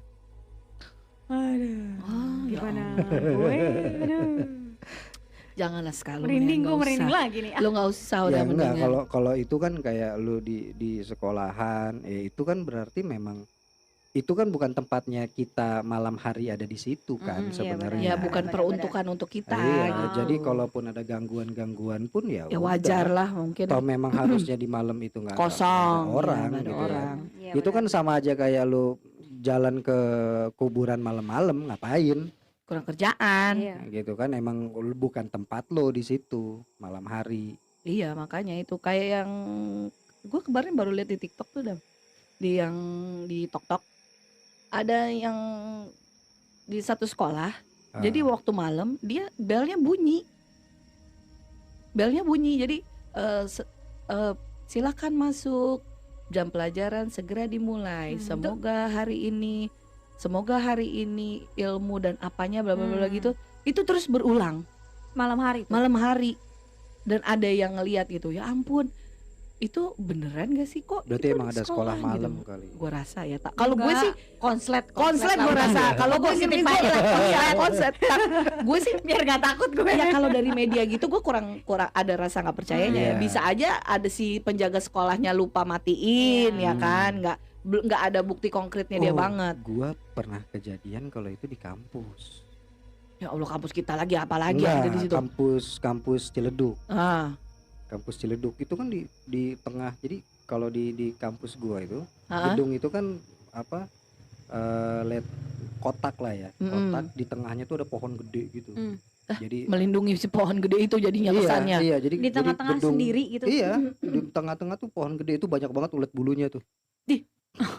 Speaker 1: Aduh.
Speaker 2: Oh, ya
Speaker 1: Gimana
Speaker 2: ampun.
Speaker 1: gue? Aduh.
Speaker 2: Janganlah sekali.
Speaker 1: Merinding gue merinding lagi nih.
Speaker 2: Lu nggak usah
Speaker 3: Ya
Speaker 2: udah
Speaker 3: enggak,
Speaker 2: mendingan.
Speaker 3: kalau itu kan kayak lu di sekolahan, itu kan berarti memang itu kan bukan tempatnya kita malam hari ada di situ kan
Speaker 1: Iya,
Speaker 3: sebenarnya.
Speaker 2: Ya
Speaker 1: benar.
Speaker 2: bukan
Speaker 1: Benar-benar.
Speaker 2: peruntukan untuk kita.
Speaker 3: Iya,
Speaker 1: gitu.
Speaker 3: jadi kalaupun ada gangguan pun ya
Speaker 2: Ya
Speaker 3: udah.
Speaker 2: wajar lah mungkin.
Speaker 3: Toh memang harusnya di malam itu nggak
Speaker 2: Kosong,
Speaker 3: ada orang,
Speaker 2: ya, nggak ada
Speaker 3: gitu kan.
Speaker 2: orang.
Speaker 1: Iya,
Speaker 3: Itu kan
Speaker 1: benar.
Speaker 3: sama aja kayak lu jalan ke kuburan malam-malam ngapain,
Speaker 2: Kurang kerjaan.
Speaker 1: Iya.
Speaker 3: gitu kan? Emang bukan tempat lo di situ malam hari.
Speaker 2: Iya, makanya itu kayak yang gue kemarin baru lihat di TikTok tuh Dam. Di TokTok ada yang di satu sekolah. Jadi waktu malam dia belnya bunyi. Jadi silakan masuk, jam pelajaran segera dimulai. Semoga hari ini ilmu dan apanya bla bla bla gitu. Itu terus berulang
Speaker 1: Malam hari tuh.
Speaker 2: malam hari. Dan ada yang ngeliat gitu, ya ampun, itu beneran gak sih kok?
Speaker 3: Berarti
Speaker 2: itu
Speaker 3: emang
Speaker 2: di
Speaker 3: ada sekolah
Speaker 2: gitu.
Speaker 3: malam kali.
Speaker 2: Gue rasa ya. Kalau gue
Speaker 1: Enggak.
Speaker 2: sih
Speaker 1: konslet
Speaker 2: konslet gue
Speaker 1: lah.
Speaker 2: rasa. Kalau gue sih
Speaker 1: Positif
Speaker 2: gue
Speaker 1: aja lah, konslet.
Speaker 2: konslet. Gue sih
Speaker 1: biar gak takut gue.
Speaker 2: ya kalau dari media gitu gue kurang ada rasa nggak percayanya ya.
Speaker 3: Iya.
Speaker 2: Bisa aja ada si penjaga sekolahnya lupa matiin
Speaker 1: Iya.
Speaker 2: ya kan, nggak ada bukti konkretnya dia banget.
Speaker 3: Gua pernah kejadian kalau itu di kampus.
Speaker 2: Ya Allah, kampus kita lagi apalagi yang ada di situ.
Speaker 3: Kampus Ciledug.
Speaker 2: Kampus
Speaker 3: Kampus Ciledug itu kan di tengah. Jadi kalau di kampus gua itu,
Speaker 2: Ah.
Speaker 3: gedung itu kan apa? Kotak lah ya. Kotak di tengahnya tuh ada pohon gede gitu. Jadi
Speaker 2: melindungi si pohon gede itu jadinya kesannya.
Speaker 3: Iya, jadi
Speaker 1: Di tengah-tengah
Speaker 3: gedung-
Speaker 1: sendiri gitu.
Speaker 3: Iya, di tengah-tengah tuh pohon gede itu banyak banget ulet bulunya tuh.
Speaker 2: Di.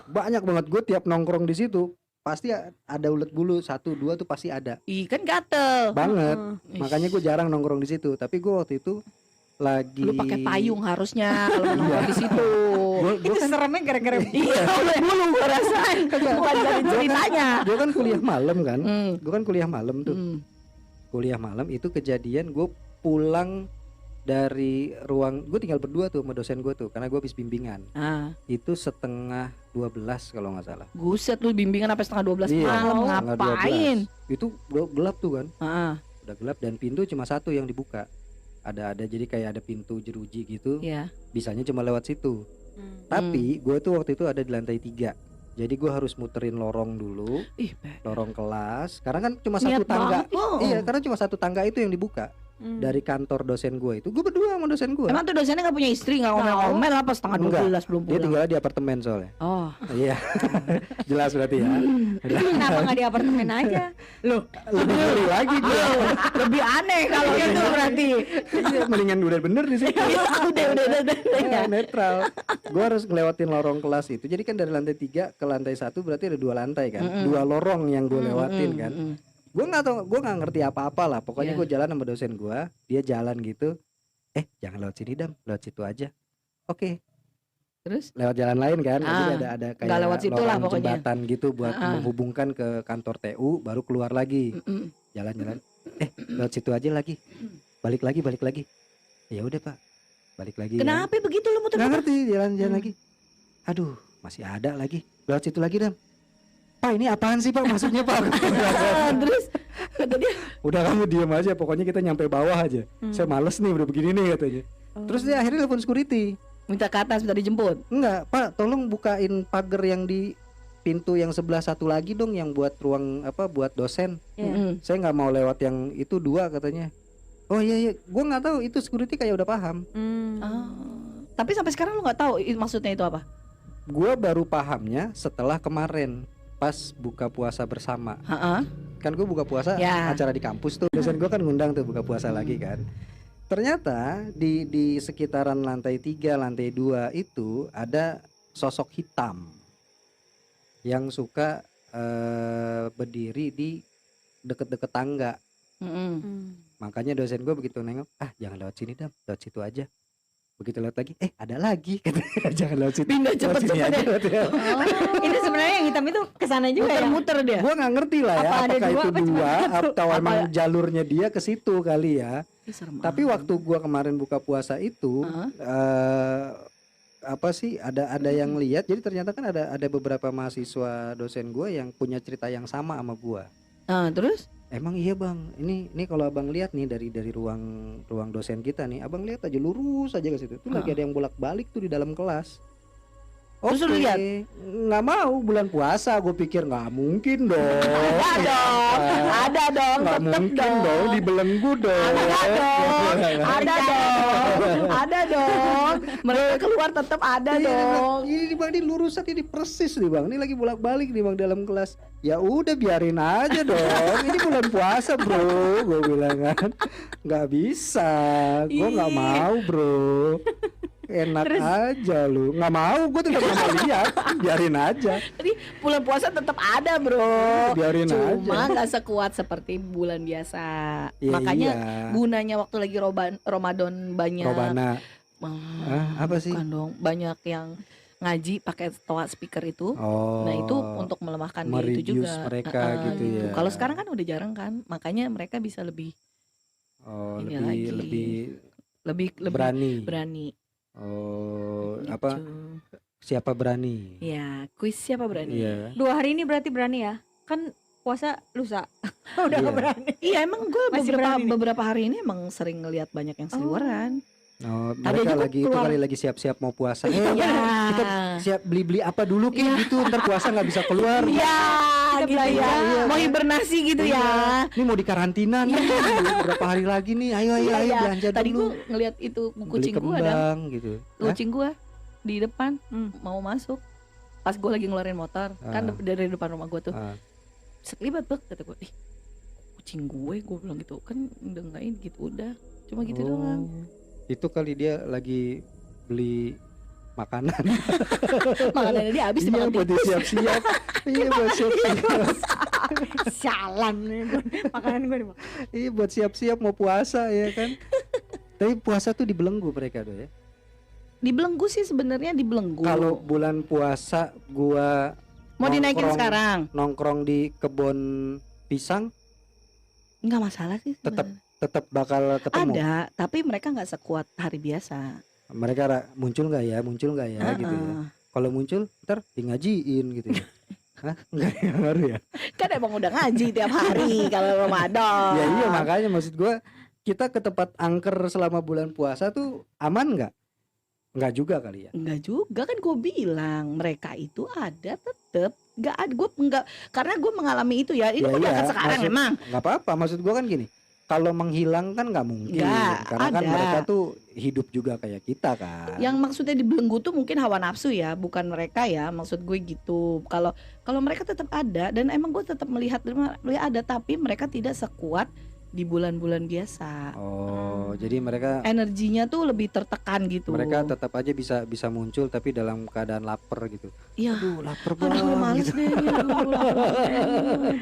Speaker 3: Banyak banget, gue tiap nongkrong di situ pasti ada ulet bulu 1-2 tuh pasti ada
Speaker 2: Ih, kan gatel.
Speaker 3: banget.
Speaker 2: Ih,
Speaker 3: Makanya gue jarang nongkrong di situ. Tapi gue waktu itu lagi
Speaker 2: lu pakai payung harusnya kalau nongkrong di situ.
Speaker 3: Gue
Speaker 1: Itu seremnya gara-gara
Speaker 2: Iya, udah dulu gua rasain. Bukan dari ceritanya.
Speaker 3: kan kuliah malam kan.
Speaker 2: Hmm.
Speaker 3: Gue kan kuliah malam tuh.
Speaker 2: Hmm.
Speaker 3: Kuliah malam itu kejadian gue pulang dari ruang, gue tinggal berdua tuh sama dosen gue tuh karena gue habis bimbingan. Itu 11:30 kalau nggak salah.
Speaker 2: Guset lu bimbingan sampai setengah 12
Speaker 3: Iya,
Speaker 2: malam
Speaker 3: setengah
Speaker 2: ngapain?
Speaker 3: 12. Itu udah gelap tuh kan.
Speaker 2: Heeh.
Speaker 3: Udah gelap dan pintu cuma satu yang dibuka. Ada jadi kayak ada pintu jeruji gitu.
Speaker 2: Iya.
Speaker 3: Bisanya cuma lewat situ. Tapi gue tuh waktu itu ada di lantai 3. Jadi gue harus muterin lorong dulu,
Speaker 2: Ih,
Speaker 3: lorong kelas. Karena kan cuma
Speaker 2: niat
Speaker 3: satu tangga.
Speaker 2: banget.
Speaker 3: Iya, karena cuma satu tangga itu yang dibuka. Dari kantor dosen gue itu. Gue berdua sama dosen gue.
Speaker 2: Emang tuh dosennya nggak punya istri, nggak ngomel-ngomel apa setengah 12 belum
Speaker 3: Dia
Speaker 2: pulang?
Speaker 3: tinggal di apartemen soalnya.
Speaker 2: Oh,
Speaker 3: Iya. Jelas berarti ya.
Speaker 1: Kenapa nggak di apartemen aja?
Speaker 2: loh,
Speaker 3: Lebih ngeri lagi gue.
Speaker 2: lebih aneh kalau gitu berarti.
Speaker 3: Iya, mendingan udah bener di situ.
Speaker 2: udah.
Speaker 3: Ya, netral. Gue harus ngelewatin lorong kelas itu. Jadi kan dari lantai 3 ke lantai 1 berarti ada 2 lantai kan. 2 lorong yang gue lewatin kan. Gue nggak tahu, gue nggak ngerti apa-apa lah. Pokoknya gue jalan sama dosen gue, dia jalan gitu. Jangan lewat sini Dam, lewat situ aja. Oke.
Speaker 2: Terus?
Speaker 3: Lewat jalan lain kan. Jadi ada kayak
Speaker 2: nggak lewat situ lah
Speaker 3: lorong
Speaker 2: pokoknya.
Speaker 3: jembatan gitu buat menghubungkan ke kantor TU, baru keluar lagi. Jalan-jalan. Lewat situ aja lagi. Balik lagi. Ya udah Pak, balik lagi.
Speaker 2: Kenapa begitu lu muter?
Speaker 3: Nggak ngerti, jalan-jalan lagi. Aduh, masih ada lagi. Lewat situ lagi Dam. Pak ini apaan sih Pak, maksudnya Pak?
Speaker 2: Terus kata dia,
Speaker 3: Udah kamu diem aja, pokoknya kita nyampe bawah aja. Saya males nih udah begini nih katanya. Terus dia akhirnya telepon security.
Speaker 2: minta ke atas, minta dijemput.
Speaker 3: Enggak Pak, tolong bukain pagar yang di pintu yang sebelah satu lagi dong, yang buat ruang buat dosen. Saya nggak mau lewat yang itu 2 katanya. Oh iya, gue nggak tahu itu security kayak udah paham.
Speaker 2: Tapi sampai sekarang lu nggak tahu maksudnya itu apa?
Speaker 3: Gue baru pahamnya setelah kemarin pas buka puasa bersama. Kan gue buka puasa acara di kampus tuh, dosen gue kan ngundang tuh buka puasa lagi kan. Ternyata di sekitaran lantai 3, lantai 2 itu ada sosok hitam yang suka berdiri di deket-deket tangga. Makanya dosen gue begitu nengok, jangan lewat sini Dam, lewat situ aja. Begitu lewat lagi, ada lagi, katanya jangan lewat situ.
Speaker 2: Pindah cepet-cepet
Speaker 3: ya.
Speaker 1: Itu sebenarnya yang hitam itu kesana juga ya.
Speaker 2: Muter dia.
Speaker 3: Gue nggak ngerti lah ya, apakah itu 2 atau emang jalurnya dia ke situ kali ya. Tapi waktu gue kemarin buka puasa itu ada yang lihat. Jadi ternyata kan ada beberapa mahasiswa dosen gue yang punya cerita yang sama sama gue.
Speaker 2: Terus?
Speaker 3: Emang iya Bang, ini kalau Abang lihat nih dari ruang dosen kita nih, Abang lihat aja lurus aja ke situ. Tuh lagi ada yang bolak-balik tuh di dalam kelas.
Speaker 2: Terus lu lihat?
Speaker 3: Nggak mau, bulan puasa. Gue pikir nggak mungkin dong.
Speaker 2: Ada dong,
Speaker 3: Nggak
Speaker 2: tetep
Speaker 3: mungkin dong, dibelenggu dong.
Speaker 2: Ada dong. Mereka keluar tetap ada dong.
Speaker 3: Ini Bang, ini lurus aja, ini persis nih Bang. Ini lagi bolak-balik nih Bang dalam kelas. Ya udah biarin aja dong. Ini bulan puasa bro, gue bilang kan. Nggak bisa, gue nggak mau bro. Enak aja lu, nggak mau, gue tetap nggak mau lihat, biarin aja.
Speaker 2: Jadi bulan puasa tetap ada bro,
Speaker 3: biarin
Speaker 2: cuma
Speaker 3: aja.
Speaker 2: nggak sekuat seperti bulan biasa.
Speaker 3: Ya,
Speaker 2: makanya
Speaker 3: iya.
Speaker 2: gunanya waktu lagi Ramadan banyak.
Speaker 3: Robana. Apa sih?
Speaker 2: Bukan dong, banyak yang ngaji pakai toa speaker itu. Nah itu untuk melemahkan dia itu juga.
Speaker 3: Mereka gitu ya.
Speaker 2: Kalau sekarang kan udah jarang kan, makanya mereka bisa lebih. Lebih berani.
Speaker 3: Gitu. Siapa berani?
Speaker 2: Ya, kuis siapa berani?
Speaker 3: Iya.
Speaker 1: 2 hari ini berarti berani ya? Kan puasa lusa. Udah
Speaker 3: Iya.
Speaker 1: gak berani.
Speaker 2: Iya, emang gue
Speaker 1: Masih berani nih.
Speaker 2: beberapa hari ini emang sering ngelihat banyak yang seliweran.
Speaker 3: Mereka lagi siap-siap mau puasa. Kita siap beli apa dulu gitu, ntar puasa nggak bisa keluar.
Speaker 2: Iya, gitu ya.
Speaker 3: Iya.
Speaker 2: Mau hibernasi gitu ya.
Speaker 3: Ini mau dikarantina nih, berapa hari lagi nih. Ayo belanja dulu.
Speaker 2: Tadi gue ngelihat itu kucing gue ada.
Speaker 3: Gitu.
Speaker 2: Kucing gue di depan mau masuk. Pas gue lagi ngeluarin motor, kan dari depan rumah gue tuh. Sekelibat kata gue, kucing gue bilang gitu. Kan udah enggak gitu, udah. Cuma gitu doang.
Speaker 3: Itu kali dia lagi beli makanan.
Speaker 2: Makanannya dia habis
Speaker 3: Iya, buat siap-siap. Iya, buat siap-siap.
Speaker 1: Sialan nih makanan gue dimakan.
Speaker 3: Iya, buat siap-siap mau puasa ya kan. Tapi puasa tuh dibelenggu mereka tuh ya.
Speaker 2: Dibelenggu sih sebenarnya dibelenggu.
Speaker 3: Kalau bulan puasa gua
Speaker 2: mau dinaikin sekarang.
Speaker 3: Nongkrong di kebun pisang
Speaker 2: nggak masalah sih.
Speaker 3: Tetap bakal ketemu.
Speaker 2: Ada, tapi mereka nggak sekuat hari biasa.
Speaker 3: Mereka muncul nggak ya gitu ya. Kalau muncul ntar ngajiin gitu ya. Hah? Enggak ngaruh ya?
Speaker 2: Kan emang udah ngaji tiap hari kalau Ramadan.
Speaker 3: Ya iya, makanya maksud gue, kita ke tempat angker selama bulan puasa tuh aman nggak? Enggak juga kali ya?
Speaker 2: Enggak juga, kan gue bilang mereka itu ada tetep. Enggak ada, gue enggak, karena gue mengalami itu ya. Ini
Speaker 3: Ya
Speaker 2: udah
Speaker 3: iya,
Speaker 2: kan sekarang
Speaker 3: maksud
Speaker 2: emang.
Speaker 3: nggak apa-apa. Maksud gue kan gini, kalau menghilang kan nggak mungkin,
Speaker 2: Enggak,
Speaker 3: karena kan mereka
Speaker 2: ada.
Speaker 3: tuh hidup juga kayak kita kan.
Speaker 2: Yang maksudnya dibelenggu tuh mungkin hawa nafsu ya, bukan mereka ya. Maksud gue gitu. Kalau mereka tetap ada, dan emang gue tetap melihat ada, tapi mereka tidak sekuat di bulan-bulan biasa.
Speaker 3: Oh, jadi mereka
Speaker 2: Energinya tuh lebih tertekan gitu.
Speaker 3: mereka tetap aja bisa muncul tapi dalam keadaan lapar gitu.
Speaker 2: Iya.
Speaker 3: Aduh, lapar
Speaker 2: Aduh,
Speaker 3: banget
Speaker 2: males
Speaker 3: gitu.
Speaker 2: deh. Aduh, lapar banget.